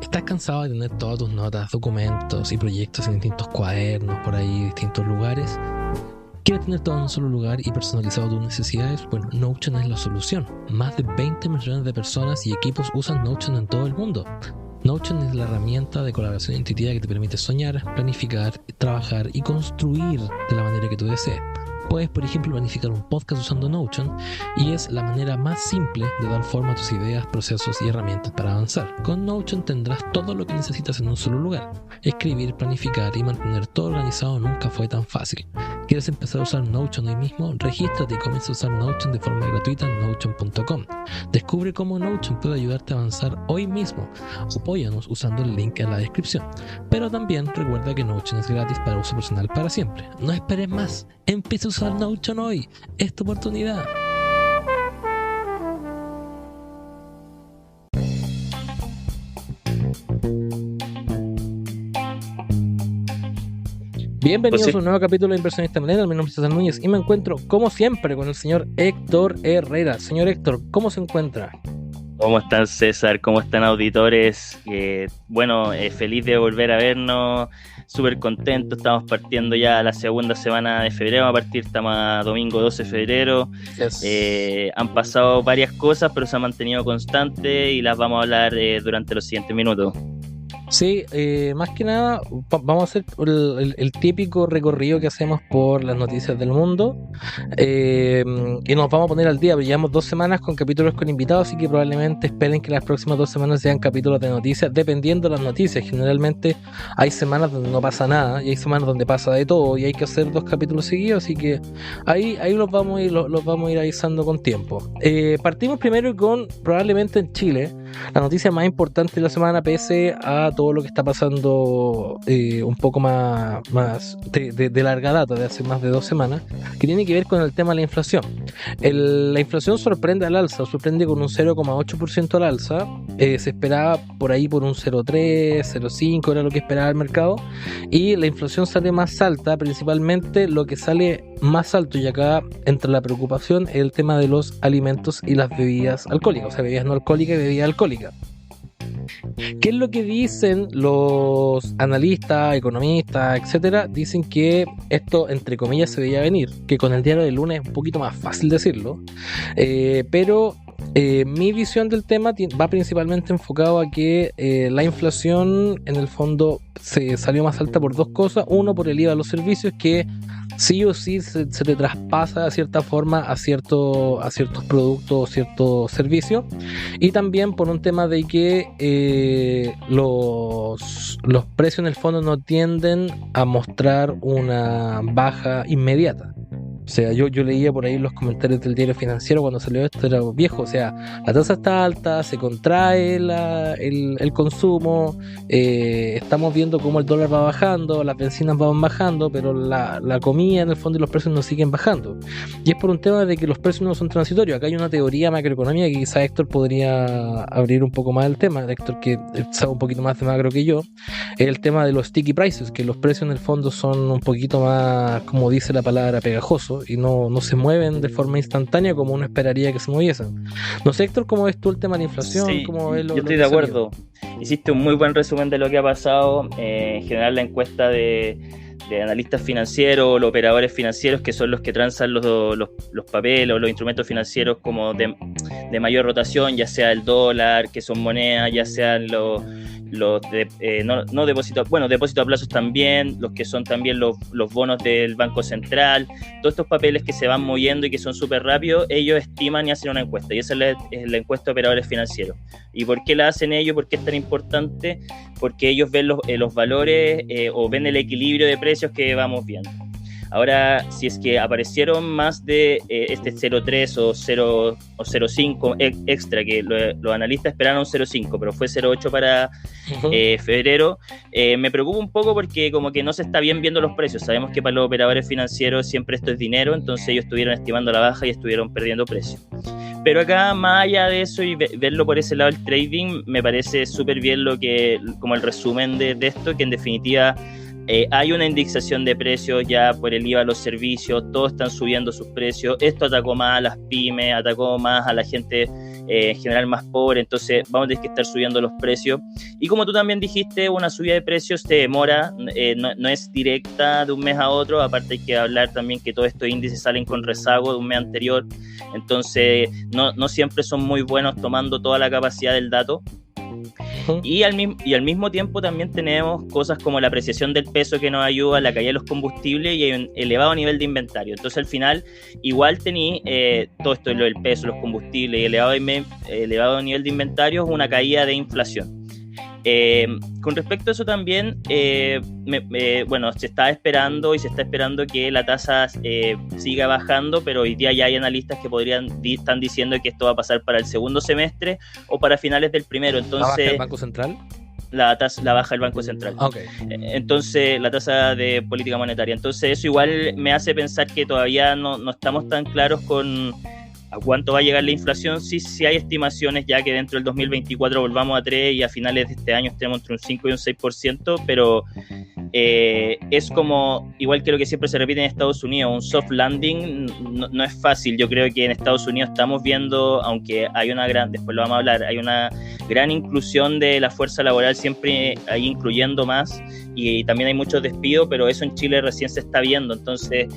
¿Estás cansado de tener todas tus notas, documentos y proyectos en distintos cuadernos, por ahí, distintos lugares? ¿Quieres tener todo en un solo lugar y personalizado tus necesidades? Bueno, Notion es la solución. Más de 20 millones de personas y equipos usan Notion en todo el mundo. Notion es la herramienta de colaboración intuitiva que te permite soñar, planificar, trabajar y construir de la manera que tú desees. Puedes, por ejemplo, planificar un podcast usando Notion y es la manera más simple de dar forma a tus ideas, procesos y herramientas para avanzar. Con Notion tendrás todo lo que necesitas en un solo lugar. Escribir, planificar y mantener todo organizado nunca fue tan fácil. ¿Quieres empezar a usar Notion hoy mismo? Regístrate y comienza a usar Notion de forma gratuita en Notion.com. Descubre cómo Notion puede ayudarte a avanzar hoy mismo. Apóyanos usando el link en la descripción. Pero también recuerda que Notion es gratis para uso personal para siempre. No esperes más. Empieza a usar Notion hoy. Es tu oportunidad. Bienvenidos a un nuevo capítulo de Inversionista Millennial. Mi nombre es César Núñez y me encuentro, como siempre, con el señor Héctor Herrera. Señor Héctor, ¿cómo se encuentra? ¿Cómo están, César? ¿Cómo están, auditores? Feliz de volver a vernos, súper contento. Estamos partiendo ya la segunda semana de febrero. A partir, estamos a domingo 12 de febrero. Yes. Han pasado varias cosas, pero se han mantenido constantes y las vamos a hablar durante los siguientes minutos. Sí, más que nada vamos a hacer el típico recorrido que hacemos por las noticias del mundo y nos vamos a poner al día. Llevamos 2 semanas con capítulos con invitados, así que probablemente esperen que las próximas 2 semanas sean capítulos de noticias, dependiendo de las noticias. Generalmente hay semanas donde no pasa nada y hay semanas donde pasa de todo y hay que hacer 2 capítulos seguidos, así que ahí los vamos a ir avisando con tiempo. Partimos primero con, probablemente en Chile, la noticia más importante de la semana, pese a todo lo que está pasando un poco más de larga data, de hace más de 2 semanas, que tiene que ver con el tema de la inflación. La inflación sorprende al alza, sorprende con un 0,8% al alza. Se esperaba por ahí por un 0,3, 0,5 era lo que esperaba el mercado, y la inflación sale más alta. Principalmente lo que sale más alto, y acá entra la preocupación, es el tema de los alimentos y las bebidas alcohólicas, o sea, bebidas no alcohólicas y bebidas alcohólicas. ¿Qué es lo que dicen los analistas, economistas, etcétera? Dicen que esto, entre comillas, se veía venir, que con el diario del lunes es un poquito más fácil decirlo, pero mi visión del tema va principalmente enfocado a que la inflación en el fondo se salió más alta por 2 cosas. Uno, por el IVA de los servicios, que sí o sí se le traspasa de cierta forma a ciertos productos, ciertos servicios, y también por un tema de que los precios en el fondo no tienden a mostrar una baja inmediata. O sea, yo leía por ahí los comentarios del diario financiero cuando salió esto, era viejo, o sea, la tasa está alta, se contrae el consumo, estamos viendo cómo el dólar va bajando, las bencinas van bajando, pero la comida en el fondo y los precios no siguen bajando. Y es por un tema de que los precios no son transitorios. Acá hay una teoría macroeconómica que quizá Héctor podría abrir un poco más el tema, Héctor, que sabe un poquito más de macro que yo, es el tema de los sticky prices, que los precios en el fondo son un poquito más, como dice la palabra, pegajosos, y no se mueven de forma instantánea como uno esperaría que se moviesen. No sé, Héctor, ¿cómo ves tú el tema de la inflación? Sí, ¿Cómo ves yo estoy de acuerdo. Hiciste un muy buen resumen de lo que ha pasado. En general, la encuesta de analistas financieros, los operadores financieros, que son los que transan los papeles o los instrumentos financieros como de mayor rotación, ya sea el dólar, que son monedas, ya sean depósitos a plazos también, los que son también los bonos del Banco Central, todos estos papeles que se van moviendo y que son súper rápidos, ellos estiman y hacen una encuesta, y esa es la encuesta de operadores financieros. ¿Y por qué la hacen ellos? ¿Por qué es tan importante? Porque ellos ven los valores o ven el equilibrio de precios que vamos viendo. Ahora, si es que aparecieron más de este 0,3 o 0,5 extra, que los analistas esperaron 0,5, pero fue 0,8 para febrero, me preocupa un poco porque como que no se está bien viendo los precios. Sabemos que para los operadores financieros siempre esto es dinero, entonces ellos estuvieron estimando la baja y estuvieron perdiendo precio. Pero acá, más allá de eso y verlo por ese lado del trading, me parece súper bien como el resumen de esto, que en definitiva hay una indexación de precios ya por el IVA a los servicios, todos están subiendo sus precios. Esto atacó más a las pymes, atacó más a la gente en general más pobre, entonces vamos a tener que estar subiendo los precios. Y como tú también dijiste, una subida de precios se demora, no es directa de un mes a otro, aparte hay que hablar también que todos estos índices salen con rezago de un mes anterior, entonces no siempre son muy buenos tomando toda la capacidad del dato. Y al mismo tiempo también tenemos cosas como la apreciación del peso que nos ayuda, la caída de los combustibles y hay un elevado nivel de inventario. Entonces al final igual tení todo esto, lo del peso, los combustibles y elevado nivel de inventario, una caída de inflación. Con respecto a eso también, se está esperando que la tasa siga bajando, pero hoy día ya hay analistas que están diciendo que esto va a pasar para el segundo semestre o para finales del primero. Entonces, ¿la baja el Banco Central? La baja el Banco Central. Okay. Entonces, la tasa de política monetaria. Entonces, eso igual me hace pensar que todavía no estamos tan claros con a cuánto va a llegar la inflación. Sí hay estimaciones ya que dentro del 2024 volvamos a 3 y a finales de este año estemos entre un 5 y un 6%, pero es como, igual que lo que siempre se repite en Estados Unidos, un soft landing no es fácil. Yo creo que en Estados Unidos estamos viendo, aunque hay después lo vamos a hablar, hay una gran inclusión de la fuerza laboral, siempre ahí incluyendo más, y también hay muchos despidos, pero eso en Chile recién se está viendo. Entonces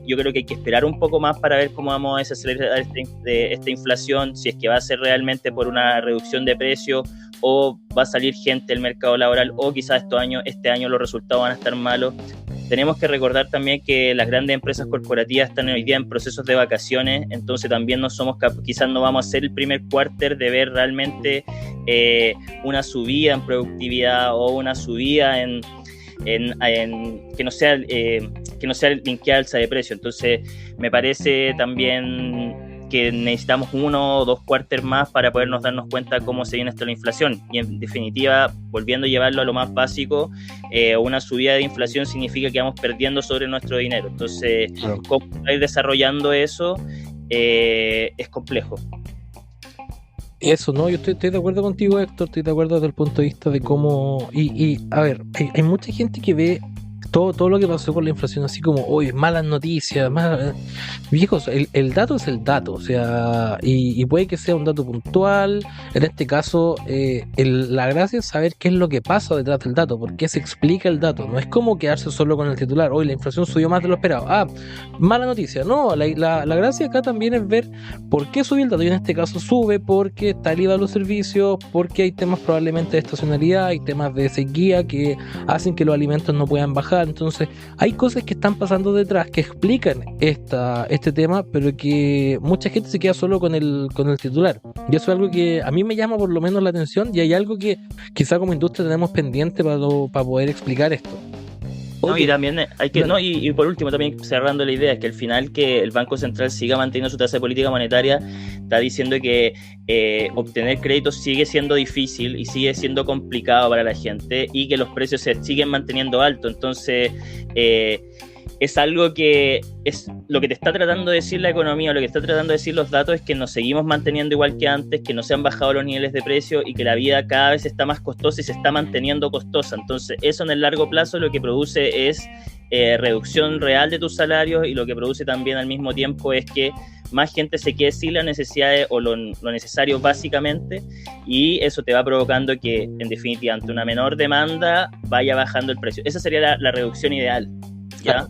yo creo que hay que esperar un poco más para ver cómo vamos a desacelerar esta inflación, si es que va a ser realmente por una reducción de precios o va a salir gente del mercado laboral, o quizás este año los resultados van a estar malos. Tenemos que recordar también que las grandes empresas corporativas están hoy día en procesos de vacaciones, entonces también quizás no vamos a ser el primer quarter de ver realmente una subida en productividad o una subida que no sea linkeada al alza de precio. Entonces me parece también que necesitamos 1 o 2 quarters más para podernos darnos cuenta cómo se viene esto la inflación. Y en definitiva, volviendo a llevarlo a lo más básico, una subida de inflación significa que vamos perdiendo sobre nuestro dinero. Entonces, claro, cómo ir desarrollando eso es complejo. Eso, ¿no? Yo estoy de acuerdo contigo, Héctor, estoy de acuerdo desde el punto de vista de cómo... Y a ver, hay mucha gente que ve todo lo que pasó con la inflación así como, oye, malas noticias, viejos, el dato es el dato, o sea, y puede que sea un dato puntual. En este caso, la gracia es saber qué es lo que pasa detrás del dato, por qué se explica el dato. No es como quedarse solo con el titular, hoy la inflación subió más de lo esperado, mala noticia. No, la gracia acá también es ver por qué subió el dato, y en este caso sube porque está el IVA de los servicios, porque hay temas probablemente de estacionalidad, hay temas de sequía que hacen que los alimentos no puedan bajar. Entonces hay cosas que están pasando detrás que explican este tema, pero que mucha gente se queda solo con el titular, y eso es algo que a mí me llama por lo menos la atención, y hay algo que quizá como industria tenemos pendiente para poder explicar esto. No, y también hay que, no, y por último, también cerrando la idea, es que al final que el Banco Central siga manteniendo su tasa de política monetaria está diciendo que obtener créditos sigue siendo difícil y sigue siendo complicado para la gente, y que los precios se siguen manteniendo altos. Entonces es algo que es lo que te está tratando de decir la economía, lo que está tratando de decir los datos, es que nos seguimos manteniendo igual que antes, que no se han bajado los niveles de precio y que la vida cada vez está más costosa y se está manteniendo costosa. Entonces eso en el largo plazo lo que produce es reducción real de tus salarios, y lo que produce también al mismo tiempo es que más gente se quede sin las necesidades o lo necesario básicamente, y eso te va provocando que en definitiva ante una menor demanda vaya bajando el precio. Esa sería la reducción ideal, ¿ya? Claro.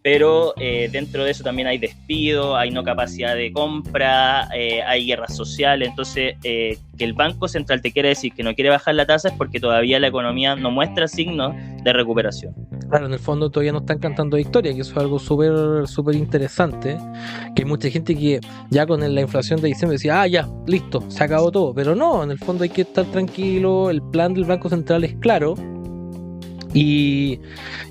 Pero dentro de eso también hay despido, hay no capacidad de compra, hay guerras sociales. Entonces que el Banco Central te quiere decir que no quiere bajar la tasa es porque todavía la economía no muestra signos de recuperación. Claro, en el fondo todavía no están cantando victoria, que eso es algo súper interesante, que hay mucha gente que ya con la inflación de diciembre decía, ya, listo, se acabó todo, pero no, en el fondo hay que estar tranquilo, el plan del Banco Central es claro, y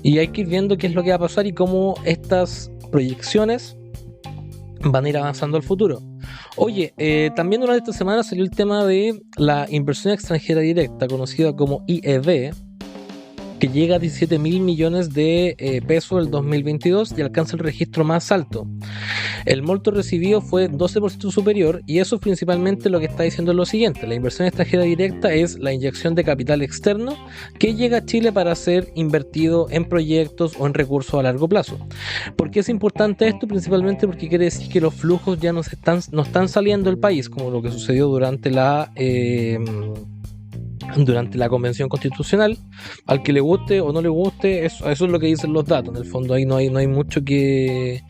hay que ir viendo qué es lo que va a pasar y cómo estas proyecciones van a ir avanzando al futuro. Oye, también durante esta semana salió el tema de la inversión extranjera directa, conocida como IED, que llega a 17.000 millones de pesos el 2022 y alcanza el registro más alto. el monto recibido fue 12% superior, y eso principalmente lo que está diciendo es lo siguiente: la inversión extranjera directa es la inyección de capital externo que llega a Chile para ser invertido en proyectos o en recursos a largo plazo. ¿Por qué es importante esto? Principalmente porque quiere decir que los flujos ya no están saliendo del país, como lo que sucedió durante la convención constitucional. Al que le guste o no le guste, eso es lo que dicen los datos. En el fondo ahí no hay mucho que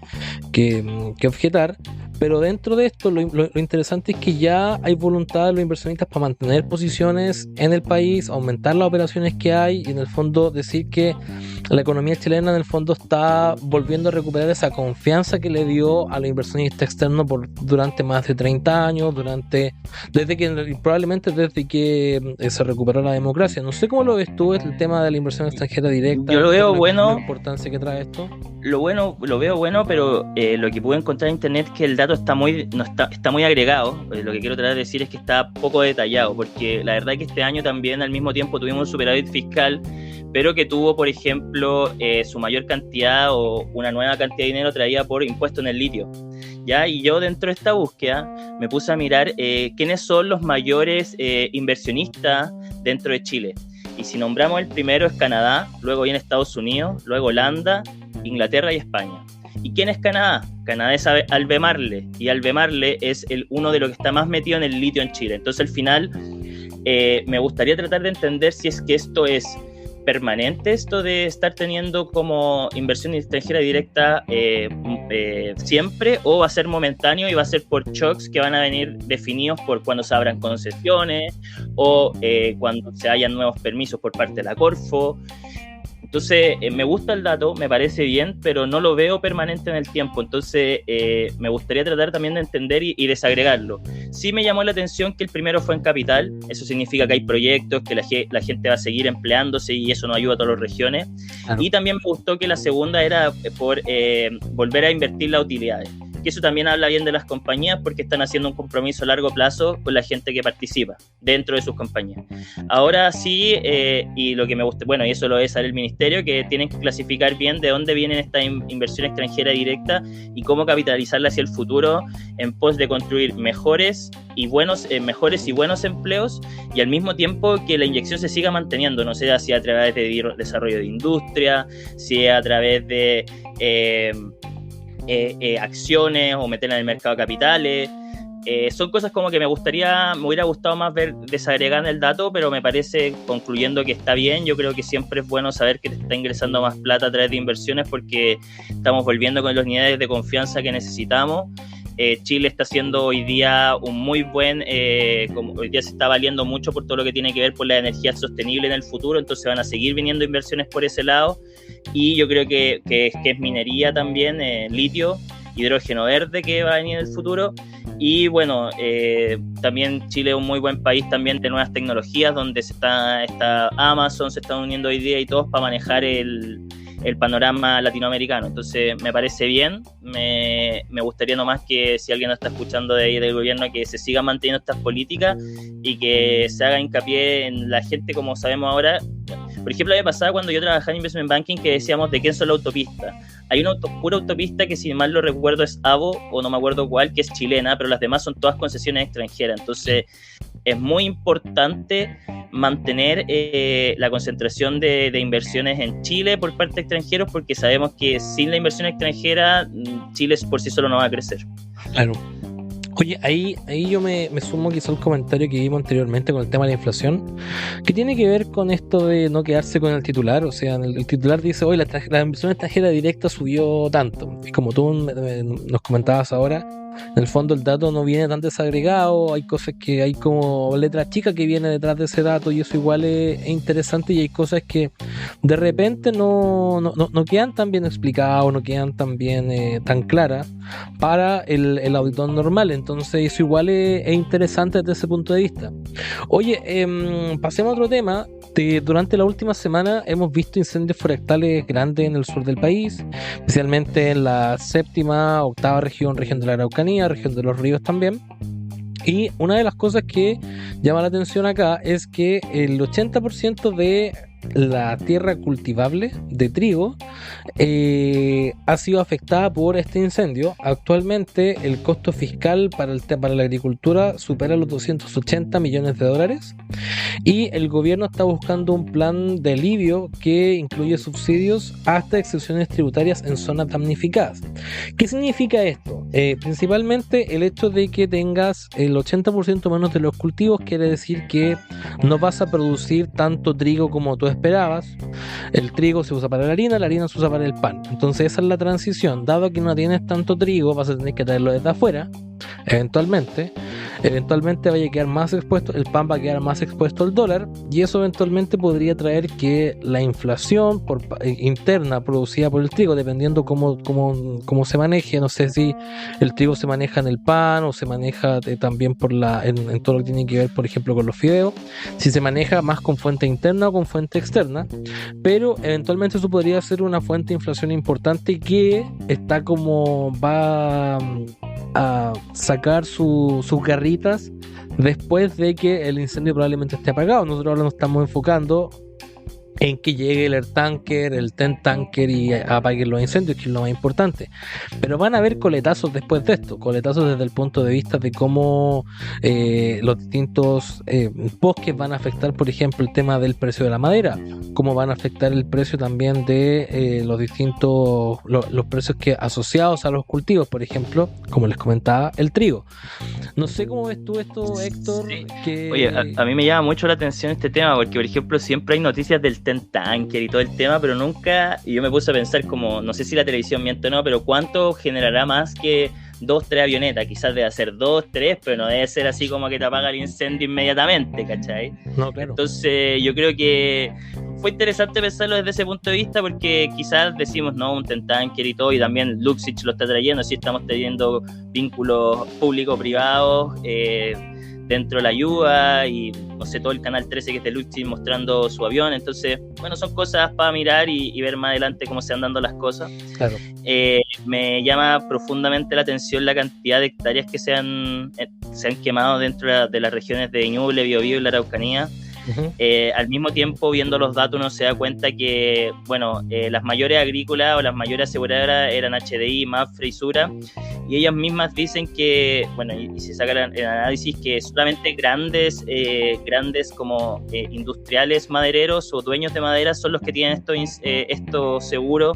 objetar. Pero dentro de esto, lo interesante es que ya hay voluntad de los inversionistas para mantener posiciones en el país, aumentar las operaciones que hay, y en el fondo decir que la economía chilena en el fondo está volviendo a recuperar esa confianza que le dio a los inversionistas externos durante más de 30 años, probablemente desde que se recuperó la democracia. No sé cómo lo ves tú, el tema de la inversión extranjera directa. Yo lo veo bueno. La importancia que trae esto. Lo veo bueno, pero lo que pude encontrar en internet es que el dato está muy agregado. Lo que quiero tratar de decir es que está poco detallado, porque la verdad es que este año también al mismo tiempo tuvimos un superávit fiscal, pero que tuvo, por ejemplo, su mayor cantidad o una nueva cantidad de dinero traída por impuesto en el litio. ¿Ya? Y yo dentro de esta búsqueda me puse a mirar quiénes son los mayores inversionistas dentro de Chile. Y si nombramos el primero es Canadá, luego viene Estados Unidos, luego Holanda, Inglaterra y España. ¿Y quién es Canadá? Canadá es Albemarle, y Albemarle es uno de los que está más metido en el litio en Chile. Entonces al final me gustaría tratar de entender si es que esto es permanente, esto de estar teniendo como inversión extranjera directa siempre, o va a ser momentáneo y va a ser por shocks que van a venir definidos por cuando se abran concesiones o cuando se hayan nuevos permisos por parte de la Corfo. Entonces me gusta el dato, me parece bien, pero no lo veo permanente en el tiempo. Entonces me gustaría tratar también de entender y desagregarlo. Sí me llamó la atención que el primero fue en capital. Eso significa que hay proyectos, que la gente va a seguir empleándose, y eso nos ayuda a todas las regiones. Claro. Y también me gustó que la segunda era por volver a invertir las utilidades, que eso también habla bien de las compañías, porque están haciendo un compromiso a largo plazo con la gente que participa dentro de sus compañías. Ahora sí, y lo que me gusta, bueno, y eso lo debe saber el ministerio, que tienen que clasificar bien de dónde vienen esta inversión extranjera directa y cómo capitalizarla hacia el futuro en pos de construir mejores y buenos empleos, y al mismo tiempo que la inyección se siga manteniendo, no sé si a través de desarrollo de industria, si a través de acciones o meterla en el mercado de capitales. Son cosas como que me hubiera gustado más ver desagregada en el dato, pero me parece, concluyendo, que está bien. Yo creo que siempre es bueno saber que te está ingresando más plata a través de inversiones, porque estamos volviendo con los niveles de confianza que necesitamos. Chile está haciendo hoy día un muy buen, hoy día se está valiendo mucho por todo lo que tiene que ver con la energía sostenible en el futuro, entonces van a seguir viniendo inversiones por ese lado, y yo creo que es minería también, litio, hidrógeno verde, que va a venir en el futuro. Y bueno, también Chile es un muy buen país también de nuevas tecnologías, donde está Amazon, se están uniendo hoy día y todos para manejar el panorama latinoamericano. Entonces me parece bien. Me gustaría nomás que, si alguien nos está escuchando de ahí del gobierno, que se sigan manteniendo estas políticas y que se haga hincapié en la gente, como sabemos ahora. Por ejemplo, a mí me pasaba cuando yo trabajaba en Investment Banking, que decíamos de quién son las autopistas. Hay una pura autopista que, si mal lo recuerdo, es AVO, o no me acuerdo cuál, que es chilena, pero las demás son todas concesiones extranjeras. Entonces es muy importante mantener la concentración de inversiones en Chile por parte de extranjeros, porque sabemos que sin la inversión extranjera Chile por sí solo no va a crecer. Claro. Oye, ahí yo me sumo quizá al comentario que vimos anteriormente con el tema de la inflación, que tiene que ver con esto de no quedarse con el titular. O sea, el titular dice: hoy la inversión extranjera directa subió tanto, y como tú nos comentabas ahora, en el fondo el dato no viene tan desagregado, hay cosas que hay como letra chica que viene detrás de ese dato, y eso igual es interesante, y hay cosas que de repente no quedan tan bien explicadas, no quedan tan bien tan claras para el auditor normal. Entonces eso igual es interesante desde ese punto de vista. Oye, pasemos a otro tema. Durante la última semana hemos visto incendios forestales grandes en el sur del país, especialmente en la séptima, octava región de la Araucanía, región de los ríos también. Y una de las cosas que llama la atención acá es que el 80% de la tierra cultivable de trigo ha sido afectada por este incendio. Actualmente el costo fiscal para la agricultura supera los 280 millones de dólares y el gobierno está buscando un plan de alivio que incluye subsidios hasta excepciones tributarias en zonas damnificadas. ¿Qué significa esto? Principalmente el hecho de que tengas el 80% menos de los cultivos quiere decir que no vas a producir tanto trigo como tú esperabas. El trigo se usa para la harina se usa para el pan. Entonces esa es la transición. Dado que no tienes tanto trigo, vas a tener que traerlo desde afuera. Eventualmente vaya a quedar más expuesto, el pan va a quedar más expuesto al dólar, y eso eventualmente podría traer que la inflación interna producida por el trigo, dependiendo cómo se maneje, no sé si el trigo se maneja en el pan o se maneja también en todo lo que tiene que ver, por ejemplo, con los fideos, si se maneja más con fuente interna o con fuente externa, pero eventualmente eso podría ser una fuente de inflación importante que está como va a sacar sus garritas después de que el incendio probablemente esté apagado. Nosotros ahora nos estamos enfocando en que llegue el Air Tanker, el Ten Tanker y apaguen los incendios, que es lo más importante. Pero van a haber coletazos después de esto, coletazos desde el punto de vista de cómo los distintos bosques van a afectar, por ejemplo, el tema del precio de la madera, cómo van a afectar el precio también de los distintos, los precios que asociados a los cultivos, por ejemplo, como les comentaba, el trigo. No sé cómo ves tú esto, Héctor. Sí. Oye, a mí me llama mucho la atención este tema, porque, por ejemplo, siempre hay noticias del Ten Tanker y todo el tema, pero nunca, y yo me puse a pensar como, no sé si la televisión miente o no, pero ¿cuánto generará más que 2-3 avionetas? Quizás debe ser 2-3, pero no debe ser así como que te apaga el incendio inmediatamente, ¿cachai? No, claro. Entonces yo creo que fue interesante pensarlo desde ese punto de vista, porque quizás decimos, no, un Ten Tanker y todo, y también Luxich lo está trayendo, si estamos teniendo vínculos público-privados dentro de la ayuda, y no sé, todo el canal 13 que es de Luxich mostrando su avión. Entonces, bueno, son cosas para mirar y ver más adelante cómo se van dando las cosas. Claro. Me llama profundamente la atención la cantidad de hectáreas que se han quemado dentro de las regiones de Ñuble, Biobío y la Araucanía. Uh-huh. Al mismo tiempo, viendo los datos, uno se da cuenta que, bueno, las mayores agrícolas o las mayores aseguradoras eran HDI, Mapfre y Sura, y ellas mismas dicen que, bueno, y se saca el análisis, que solamente grandes como industriales madereros o dueños de madera son los que tienen esto seguro,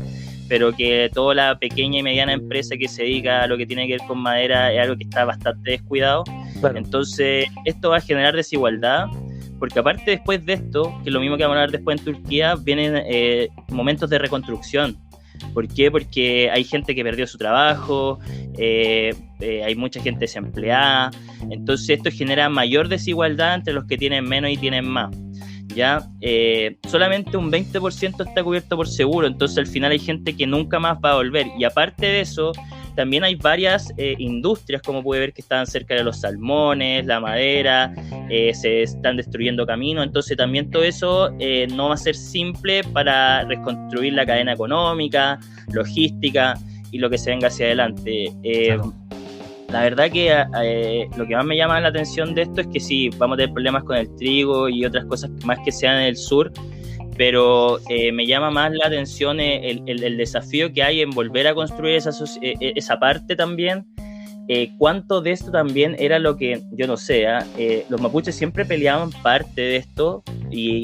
pero que toda la pequeña y mediana empresa que se dedica a lo que tiene que ver con madera es algo que está bastante descuidado. Claro. Entonces, esto va a generar desigualdad, porque aparte después de esto, que es lo mismo que vamos a hablar después en Turquía, vienen momentos de reconstrucción. ¿Por qué? Porque hay gente que perdió su trabajo, hay mucha gente desempleada, entonces esto genera mayor desigualdad entre los que tienen menos y tienen más. ¿Ya? Solamente un 20% está cubierto por seguro, entonces al final hay gente que nunca más va a volver, y aparte de eso también hay varias industrias, como puede ver, que están cerca de los salmones, la madera, se están destruyendo caminos, entonces también todo eso no va a ser simple para reconstruir la cadena económica, logística y lo que se venga hacia adelante. Claro. La verdad que lo que más me llama la atención de esto es que sí, vamos a tener problemas con el trigo y otras cosas más que sean en el sur, pero me llama más la atención el desafío que hay en volver a construir esa parte también. ¿Cuánto de esto también era lo que, yo no sé, los mapuches siempre peleaban parte de esto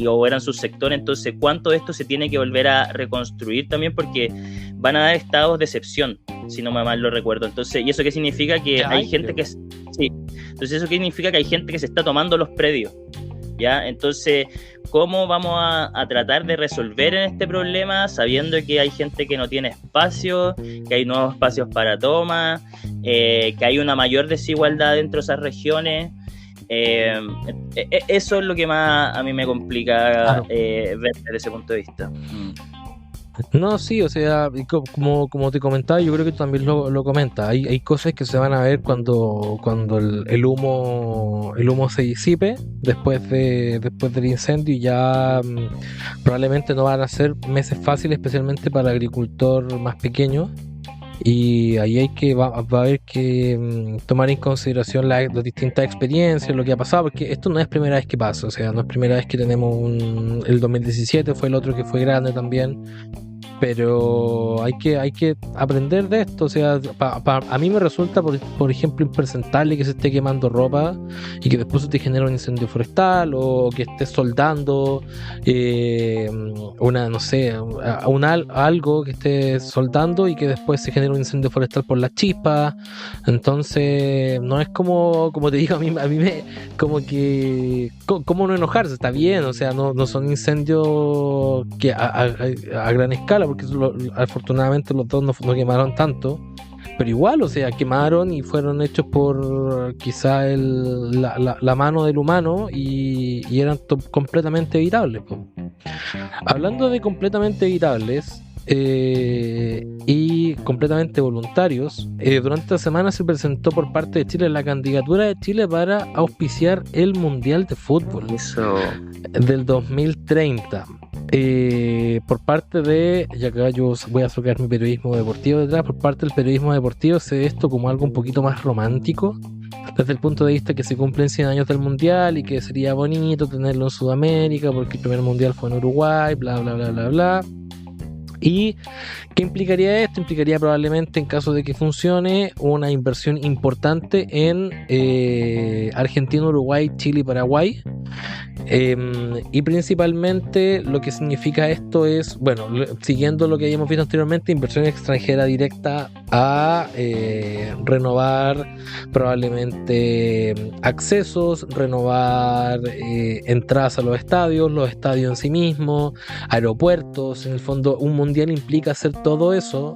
o eran sus sectores, entonces cuánto de esto se tiene que volver a reconstruir también, porque van a dar estados de excepción, si no me mal lo recuerdo. Entonces, ¿y eso qué significa? Que hay gente que... Sí, entonces eso qué significa que hay gente que se está tomando los predios, ¿ya? Entonces, ¿cómo vamos a tratar de resolver en este problema sabiendo que hay gente que no tiene espacio, que hay nuevos espacios para toma, que hay una mayor desigualdad dentro de esas regiones? Eso es lo que más a mí me complica, claro, ver desde ese punto de vista. No, sí, o sea, como te comentaba, yo creo que tú también lo comentas. Hay cosas que se van a ver cuando el humo se disipe después del incendio, y ya probablemente no van a ser meses fáciles, especialmente para el agricultor más pequeño. y ahí va a haber que tomar en consideración las distintas experiencias, lo que ha pasado, porque esto no es primera vez que pasa, o sea, no es primera vez que tenemos el 2017 fue el otro que fue grande también, pero hay que aprender de esto, o sea, a mí me resulta, por ejemplo, impresentable que se esté quemando ropa y que después se te genere un incendio forestal, o que estés soldando no sé, algo que estés soldando y que después se genere un incendio forestal por las chispas. Entonces no es como te digo, a mí me como que cómo no enojarse, está bien, o sea, no son incendios que a gran escala, porque afortunadamente los dos no quemaron tanto, pero igual, o sea, quemaron y fueron hechos por quizá la mano del humano y eran completamente evitables, po. Hablando de completamente evitables y completamente voluntarios, durante esta semana se presentó por parte de Chile la candidatura de Chile para auspiciar el Mundial de Fútbol del 2030. Por parte de, ya que yo voy a sacar mi periodismo deportivo detrás, por parte del periodismo deportivo se ve esto como algo un poquito más romántico, desde el punto de vista que se cumplen 100 años del Mundial y que sería bonito tenerlo en Sudamérica porque el primer Mundial fue en Uruguay, bla bla bla bla bla. ¿Y qué implicaría esto? Implicaría probablemente, en caso de que funcione, una inversión importante en Argentina, Uruguay, Chile y Paraguay. Y principalmente lo que significa esto es, bueno, siguiendo lo que habíamos visto anteriormente, inversión extranjera directa a renovar probablemente accesos, renovar entradas a los estadios en sí mismos, aeropuertos. En el fondo, un mundial implica hacer todo eso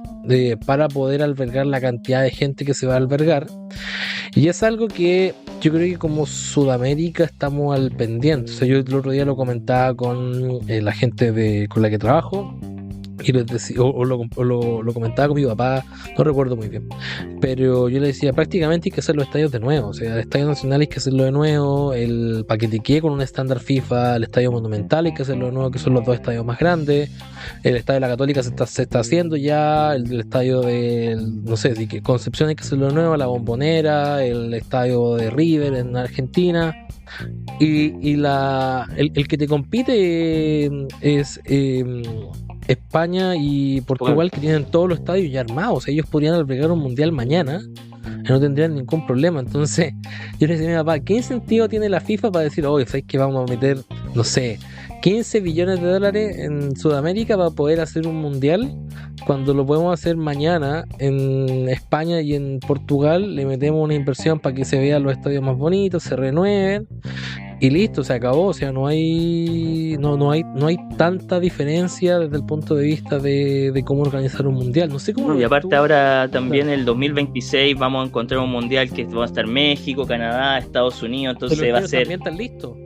para poder albergar la cantidad de gente que se va a albergar, y es algo que yo creo que como Sudamérica estamos al pendiente. O sea, yo el otro día lo comentaba con la gente con la que trabajo, y les decía, lo comentaba con mi papá, no recuerdo muy bien, pero yo le decía, prácticamente hay que hacer los estadios de nuevo. O sea, el estadio nacional hay que hacerlo de nuevo, el paquete con un estándar FIFA, el estadio Monumental hay que hacerlo de nuevo, que son los dos estadios más grandes, el estadio de la Católica se está haciendo ya, el estadio de, no sé, si que Concepción hay que hacerlo de nuevo, la Bombonera, el estadio de River en Argentina. Y el que te compite es España y Portugal, que tienen todos los estadios ya armados. O sea, ellos podrían albergar un mundial mañana y no tendrían ningún problema. Entonces yo le decía a mi papá, ¿qué incentivo tiene la FIFA para decir, oye, ¿sabes que vamos a meter, no sé, 15 billones de dólares en Sudamérica para poder hacer un mundial, cuando lo podemos hacer mañana en España y en Portugal? Le metemos una inversión para que se vean los estadios más bonitos, se renueven y listo, se acabó. O sea, no hay tanta diferencia desde el punto de vista de cómo organizar un mundial. No sé cómo. Y aparte ahora también el 2026 vamos a encontrar un mundial que va a estar México, Canadá, Estados Unidos, entonces va a ser. También están listos.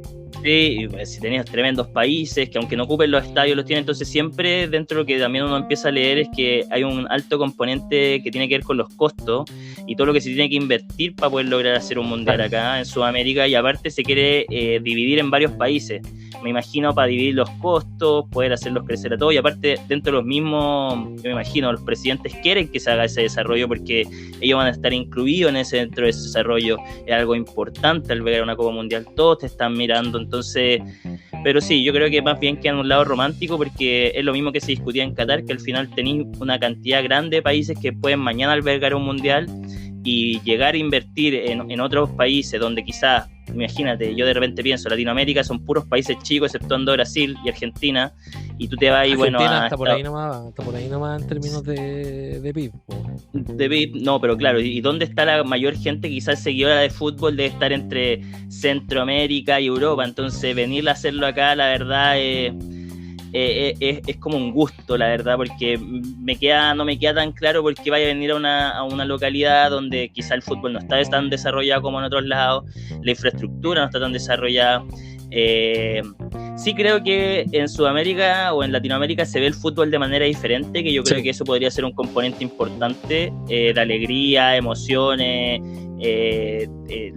Sí, si tenías tremendos países que aunque no ocupen los estadios los tienen, entonces siempre dentro de lo que también uno empieza a leer es que hay un alto componente que tiene que ver con los costos y todo lo que se tiene que invertir para poder lograr hacer un mundial acá en Sudamérica, y aparte se quiere dividir en varios países, me imagino, para dividir los costos, poder hacerlos crecer a todos, y aparte dentro de los mismos, yo me imagino, los presidentes quieren que se haga ese desarrollo porque ellos van a estar incluidos dentro de ese desarrollo. Es algo importante albergar una Copa Mundial, todos te están mirando, entonces, pero sí, yo creo que más bien queda en un lado romántico, porque es lo mismo que se discutía en Qatar, que al final tenéis una cantidad grande de países que pueden mañana albergar un mundial y llegar a invertir en otros países donde quizás, imagínate, yo de repente pienso, Latinoamérica son puros países chicos, exceptuando Brasil y Argentina, y tú te vas y bueno... Está por ahí nomás en términos de PIB. De PIB, no, pero claro, ¿y dónde está la mayor gente? Quizás seguidora de fútbol debe estar entre Centroamérica y Europa, entonces venir a hacerlo acá, la verdad, es como un gusto, la verdad, porque no me queda tan claro por qué vaya a venir a una localidad donde quizá el fútbol no está tan desarrollado como en otros lados, la infraestructura no está tan desarrollada. Sí creo que en Sudamérica o en Latinoamérica se ve el fútbol de manera diferente, que yo creo que eso podría ser un componente importante, de alegría, emociones,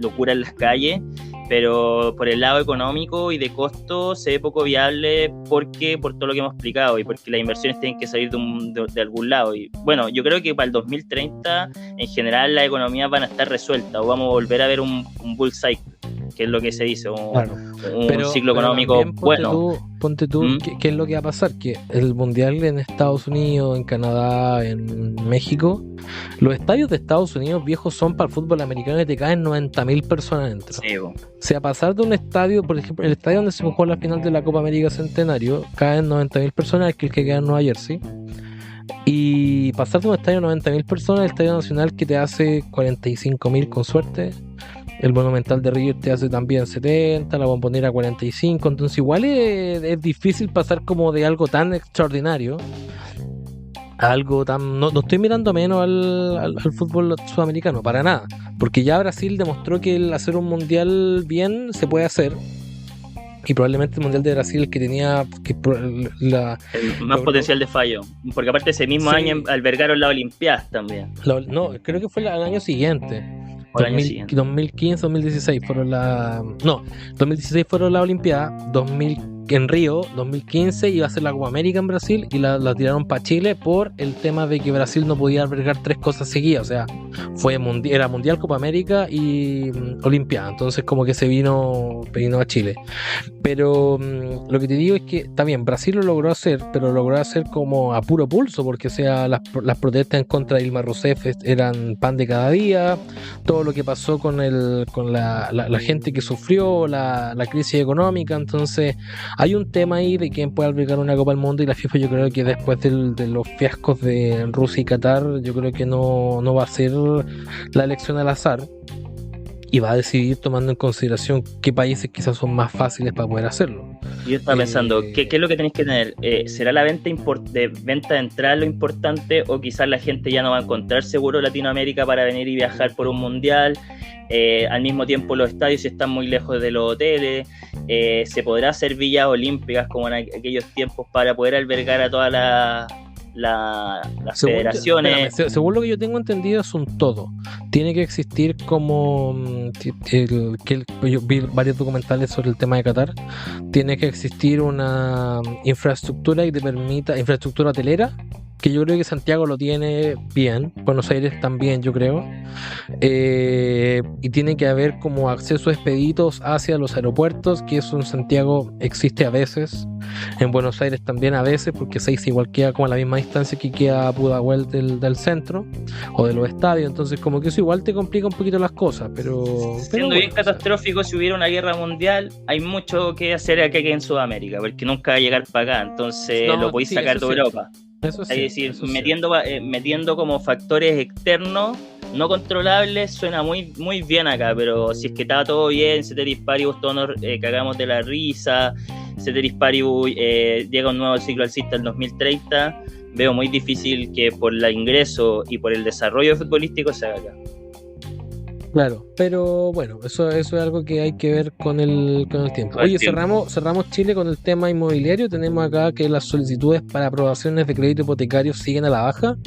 locura en las calles. pero por el lado económico y de costo se ve poco viable por todo lo que hemos explicado y porque las inversiones tienen que salir de algún lado. Y bueno, yo creo que para el 2030 en general las economías van a estar resueltas o vamos a volver a ver un bull cycle, que es lo que se dice, un ciclo económico bueno. Ponte tú, ¿qué es lo que va a pasar? Que el mundial en Estados Unidos, en Canadá, en México, los estadios de Estados Unidos viejos son para el fútbol americano y te caen 90.000 personas dentro. Sí, o sea, pasar de un estadio, por ejemplo, el estadio donde se jugó la final de la Copa América Centenario, caen 90.000 personas, que es el que queda en Nueva Jersey. Y pasar de un estadio de 90.000 personas al Estadio Nacional, que te hace 45.000 con suerte. El Monumental de River te hace también 70, la Bombonera 45, entonces igual es difícil pasar como de algo tan extraordinario a algo tan... No estoy mirando menos al fútbol sudamericano, para nada, porque ya Brasil demostró que el hacer un mundial bien se puede hacer, y probablemente el mundial de Brasil el que tenía el más potencial de fallo, porque aparte ese mismo año albergaron las Olimpiadas también. No, creo que fue el año siguiente. 2015, 2016 fueron 2016 fueron las Olimpiadas, en Río, 2015 iba a ser la Copa América en Brasil y la tiraron para Chile por el tema de que Brasil no podía albergar 3 cosas seguidas, o sea, era Mundial, Copa América y Olimpiada, entonces como que se vino a Chile. Pero lo que te digo es que está bien, Brasil lo logró hacer, pero lo logró hacer como a puro pulso, porque o sea, las protestas en contra de Dilma Rousseff eran pan de cada día, todo lo que pasó con la gente que sufrió la crisis económica, entonces hay un tema ahí de quién puede albergar una Copa del Mundo, y la FIFA yo creo que después de los fiascos de Rusia y Qatar, yo creo que no va a ser la elección al azar y va a decidir tomando en consideración qué países quizás son más fáciles para poder hacerlo. Yo estaba pensando, ¿qué es lo que tenéis que tener? ¿Será la venta de entrada lo importante, o quizás la gente ya no va a encontrar seguro Latinoamérica para venir y viajar por un mundial? Al mismo tiempo los estadios están muy lejos de los hoteles. ¿Se podrá hacer villas olímpicas como en aquellos tiempos para poder albergar a todas las federaciones? Según lo que yo tengo entendido es un todo. Tiene que existir como yo vi varios documentales sobre el tema de Qatar. Tiene que existir una infraestructura que te permita, infraestructura hotelera, que yo creo que Santiago lo tiene bien, Buenos Aires también, yo creo, y tiene que haber como acceso expeditos hacia los aeropuertos, que eso en Santiago existe a veces, en Buenos Aires también a veces, porque Seiza igual queda como a la misma distancia que queda Pudahuel del centro o de los estadios, entonces como que eso igual te complica un poquito las cosas, pero siendo bien catastrófico, si hubiera una guerra mundial, hay mucho que hacer aquí en Sudamérica, porque nunca va a llegar para acá, entonces lo podéis sacar de Europa. Eso sí, es decir, metiendo como factores externos no controlables suena muy, muy bien acá, pero si es que estaba todo bien, Ceteris Paribus, todos nos cagamos de la risa, Ceteris Paribus llega un nuevo ciclo alcista en 2030, veo muy difícil que por el ingreso y por el desarrollo futbolístico se haga acá. Claro, pero bueno, eso es algo que hay que ver con el tiempo. Oye, cerramos Chile con el tema inmobiliario. Tenemos acá que las solicitudes para aprobaciones de crédito hipotecario siguen a la baja.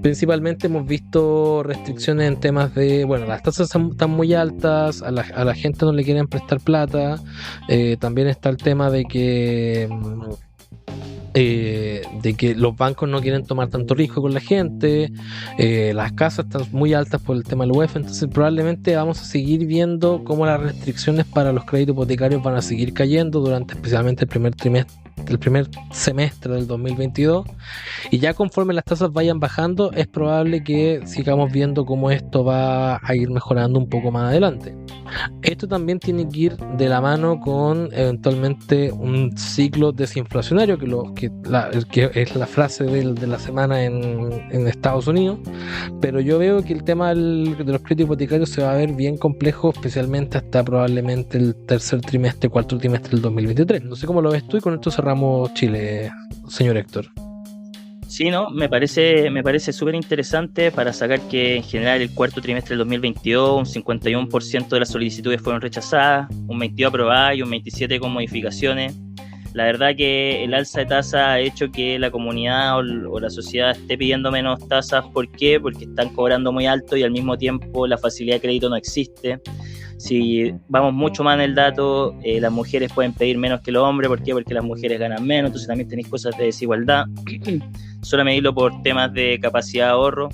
Principalmente hemos visto restricciones en temas de, bueno, las tasas están muy altas, a la gente no le quieren prestar plata. También está el tema de que los bancos no quieren tomar tanto riesgo con la gente, las casas están muy altas por el tema del UEF, entonces probablemente vamos a seguir viendo cómo las restricciones para los créditos hipotecarios van a seguir cayendo durante especialmente el primer semestre del 2022, y ya conforme las tasas vayan bajando es probable que sigamos viendo cómo esto va a ir mejorando un poco más adelante. Esto también tiene que ir de la mano con eventualmente un ciclo desinflacionario, que es la frase de la semana en Estados Unidos, pero yo veo que el tema de los créditos hipotecarios se va a ver bien complejo, especialmente hasta probablemente el cuarto trimestre del 2023. No sé cómo lo ves tú, y con esto cerramos Chile, señor Héctor. Sí, no, me parece súper interesante para sacar que en general el cuarto trimestre del 2022 un 51% de las solicitudes fueron rechazadas, un 22% aprobadas y un 27% con modificaciones. La verdad que el alza de tasas ha hecho que la comunidad o la sociedad esté pidiendo menos tasas. ¿Por qué? Porque están cobrando muy alto y al mismo tiempo la facilidad de crédito no existe. Si vamos mucho más en el dato, las mujeres pueden pedir menos que los hombres. ¿Por qué? Porque las mujeres ganan menos, entonces también tenéis cosas de desigualdad. Solo medirlo por temas de capacidad de ahorro.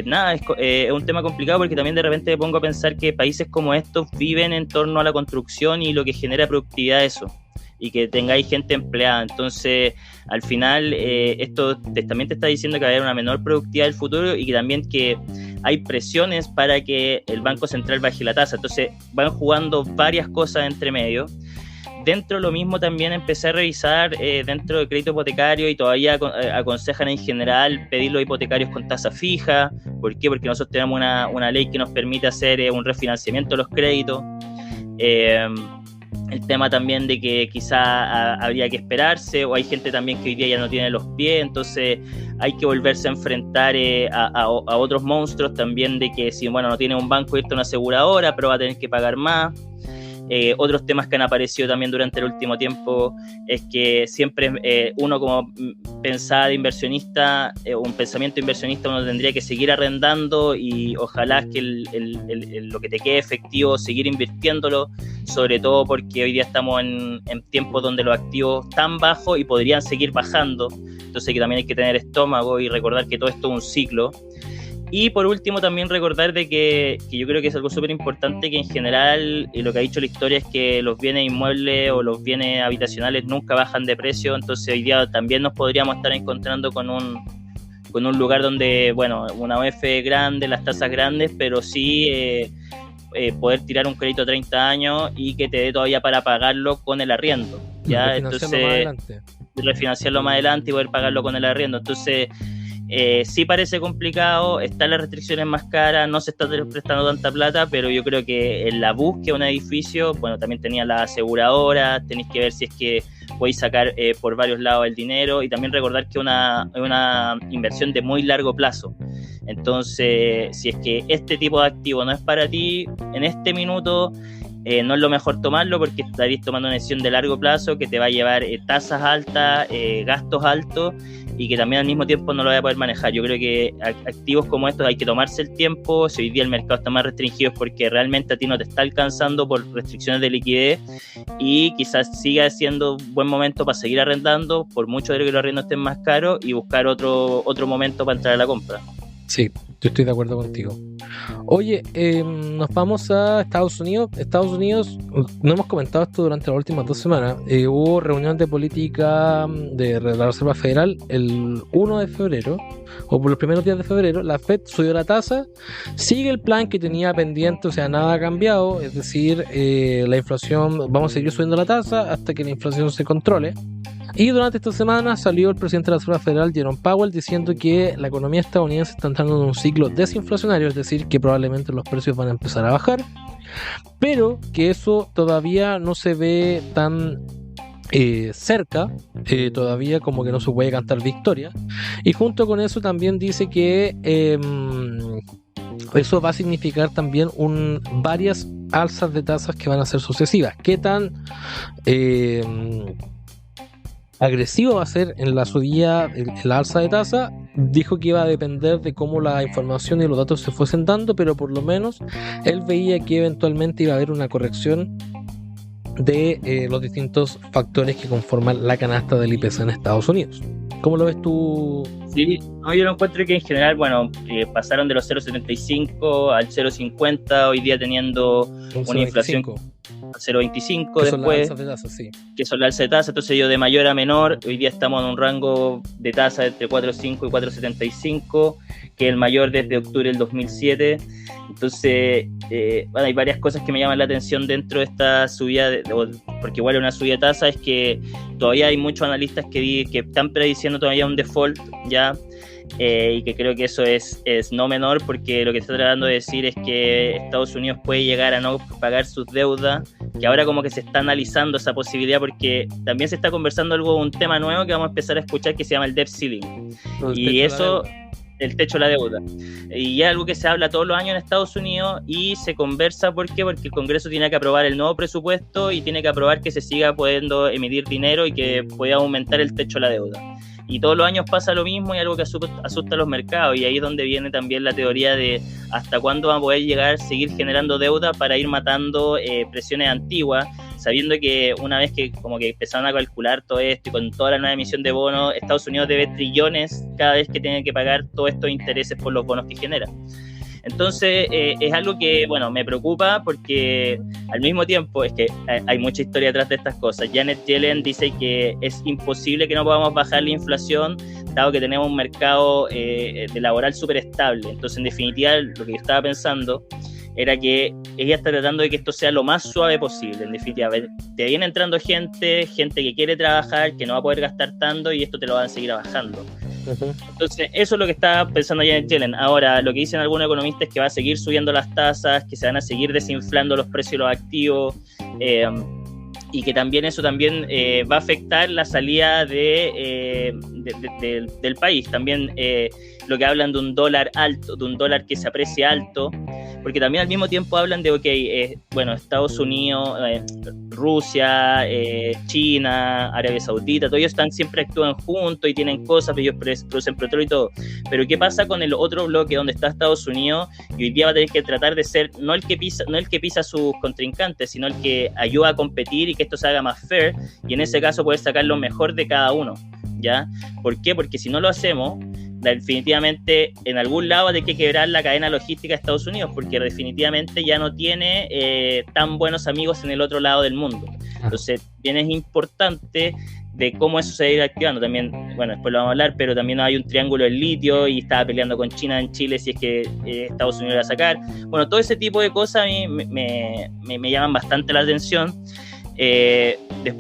Nada, es un tema complicado porque también de repente me pongo a pensar que países como estos viven en torno a la construcción y lo que genera productividad eso, y que tengáis gente empleada. Entonces, al final, esto también te está diciendo que va a haber una menor productividad del futuro y que también que hay presiones para que el Banco Central baje la tasa. Entonces, van jugando varias cosas entre medio. Dentro de lo mismo también empecé a revisar dentro del crédito hipotecario y todavía aconsejan en general pedir los hipotecarios con tasa fija. ¿Por qué? Porque nosotros tenemos una ley que nos permite hacer un refinanciamiento de los créditos. El tema también de que quizá habría que esperarse, o hay gente también que hoy día ya no tiene los pies, entonces hay que volverse a enfrentar a otros monstruos también, de que si no tiene un banco, irte a una aseguradora, pero va a tener que pagar más. Otros temas que han aparecido también durante el último tiempo es que siempre uno como pensada de inversionista, un pensamiento inversionista, uno tendría que seguir arrendando y ojalá que lo que te quede efectivo, seguir invirtiéndolo, sobre todo porque hoy día estamos en tiempos donde los activos están bajos y podrían seguir bajando, entonces que también hay que tener estómago y recordar que todo esto es un ciclo. Y por último también recordar de que yo creo que es algo súper importante, que en general lo que ha dicho la historia es que los bienes inmuebles o los bienes habitacionales nunca bajan de precio, entonces hoy día también nos podríamos estar encontrando con un lugar donde, una OF grande, las tasas grandes, pero sí poder tirar un crédito a 30 años y que te dé todavía para pagarlo con el arriendo, ¿ya? Entonces refinanciarlo más adelante y poder pagarlo con el arriendo. Entonces sí parece complicado, están las restricciones más caras, no se está prestando tanta plata, pero yo creo que en la búsqueda de un edificio, también tenía la aseguradora, tenéis que ver si es que podéis sacar por varios lados el dinero, y también recordar que es una inversión de muy largo plazo. Entonces, si es que este tipo de activo no es para ti en este minuto, no es lo mejor tomarlo, porque estaréis tomando una decisión de largo plazo que te va a llevar tasas altas, gastos altos, y que también al mismo tiempo no lo voy a poder manejar. Yo creo que activos como estos hay que tomarse el tiempo. Si hoy día el mercado está más restringido es porque realmente a ti no te está alcanzando por restricciones de liquidez, y quizás siga siendo un buen momento para seguir arrendando, por mucho de que los arriendos estén más caros, y buscar otro momento para entrar a la compra. Sí, yo estoy de acuerdo contigo. Oye, nos vamos a Estados Unidos. Estados Unidos, no hemos comentado esto durante las últimas 2 semanas. Hubo reunión de política de la Reserva Federal el 1 de febrero, o por los primeros días de febrero. La Fed subió la tasa, sigue el plan que tenía pendiente, o sea, nada ha cambiado. Es decir, la inflación, vamos a seguir subiendo la tasa hasta que la inflación se controle. Y durante esta semana salió el presidente de la Reserva Federal, Jerome Powell, diciendo que la economía estadounidense está entrando en un ciclo desinflacionario, es decir, que probablemente los precios van a empezar a bajar, pero que eso todavía no se ve tan cerca, todavía como que no se puede cantar victoria. Y junto con eso también dice que eso va a significar también varias alzas de tasas que van a ser sucesivas. ¿Qué tan agresivo va a ser en la subida, en la alza de tasa? Dijo que iba a depender de cómo la información y los datos se fuesen dando, pero por lo menos él veía que eventualmente iba a haber una corrección de los distintos factores que conforman la canasta del IPC en Estados Unidos. ¿Cómo lo ves tú? Sí, yo lo encuentro que en general, pasaron de los 0,75 al 0,50, hoy día teniendo una inflación 0,25 después, que son las alzas de tasa. Entonces yo de mayor a menor, hoy día estamos en un rango de tasa entre 4,5 y 4,75, que es el mayor desde octubre del 2007. Entonces hay varias cosas que me llaman la atención dentro de esta subida, porque igual una subida de tasa, es que todavía hay muchos analistas que están prediciendo todavía un default ya, y que creo que eso es no menor, porque lo que está tratando de decir es que Estados Unidos puede llegar a no pagar sus deudas, que ahora como que se está analizando esa posibilidad, porque también se está conversando un tema nuevo que vamos a empezar a escuchar, que se llama el debt ceiling, y eso, el techo de la deuda, y es algo que se habla todos los años en Estados Unidos y se conversa. ¿Por qué? Porque el Congreso tiene que aprobar el nuevo presupuesto y tiene que aprobar que se siga pudiendo emitir dinero y que pueda aumentar el techo de la deuda. Y todos los años pasa lo mismo y algo que asusta a los mercados, y ahí es donde viene también la teoría de hasta cuándo vamos a poder llegar a seguir generando deuda para ir matando presiones antiguas, sabiendo que una vez que como que empezaron a calcular todo esto y con toda la nueva emisión de bonos, Estados Unidos debe trillones cada vez que tiene que pagar todos estos intereses por los bonos que genera. Entonces es algo que, bueno, me preocupa porque al mismo tiempo es que hay mucha historia detrás de estas cosas. Janet Yellen dice que es imposible que no podamos bajar la inflación dado que tenemos un mercado de laboral súper estable. Entonces, en definitiva, lo que yo estaba pensando era que ella está tratando de que esto sea lo más suave posible. En definitiva, te viene entrando gente que quiere trabajar, que no va a poder gastar tanto, y esto te lo van a seguir bajando. Entonces, eso es lo que está pensando Janet Yellen. Ahora, lo que dicen algunos economistas es que va a seguir subiendo las tasas, que se van a seguir desinflando los precios de los activos, y que también eso también va a afectar la salida del país. También lo que hablan de un dólar alto, de un dólar que se aprecia alto, porque también al mismo tiempo hablan de, bueno, Estados Unidos, Rusia, China, Arabia Saudita, todos ellos siempre actúan juntos y tienen cosas, ellos producen petróleo y todo. Pero ¿qué pasa con el otro bloque donde está Estados Unidos? Y hoy día va a tener que tratar de ser no el que pisa a sus contrincantes, sino el que ayuda a competir y que esto se haga más fair, y en ese caso poder sacar lo mejor de cada uno, ¿ya? ¿Por qué? Porque si no lo hacemos, definitivamente en algún lado va a tener que quebrar la cadena logística de Estados Unidos, porque definitivamente ya no tiene tan buenos amigos en el otro lado del mundo. Entonces, bien es importante de cómo eso se va a ir activando. También, bueno, después lo vamos a hablar, pero también hay un triángulo del litio y estaba peleando con China en Chile si es que Estados Unidos iba a sacar. Bueno, todo ese tipo de cosas a mí me llaman bastante la atención.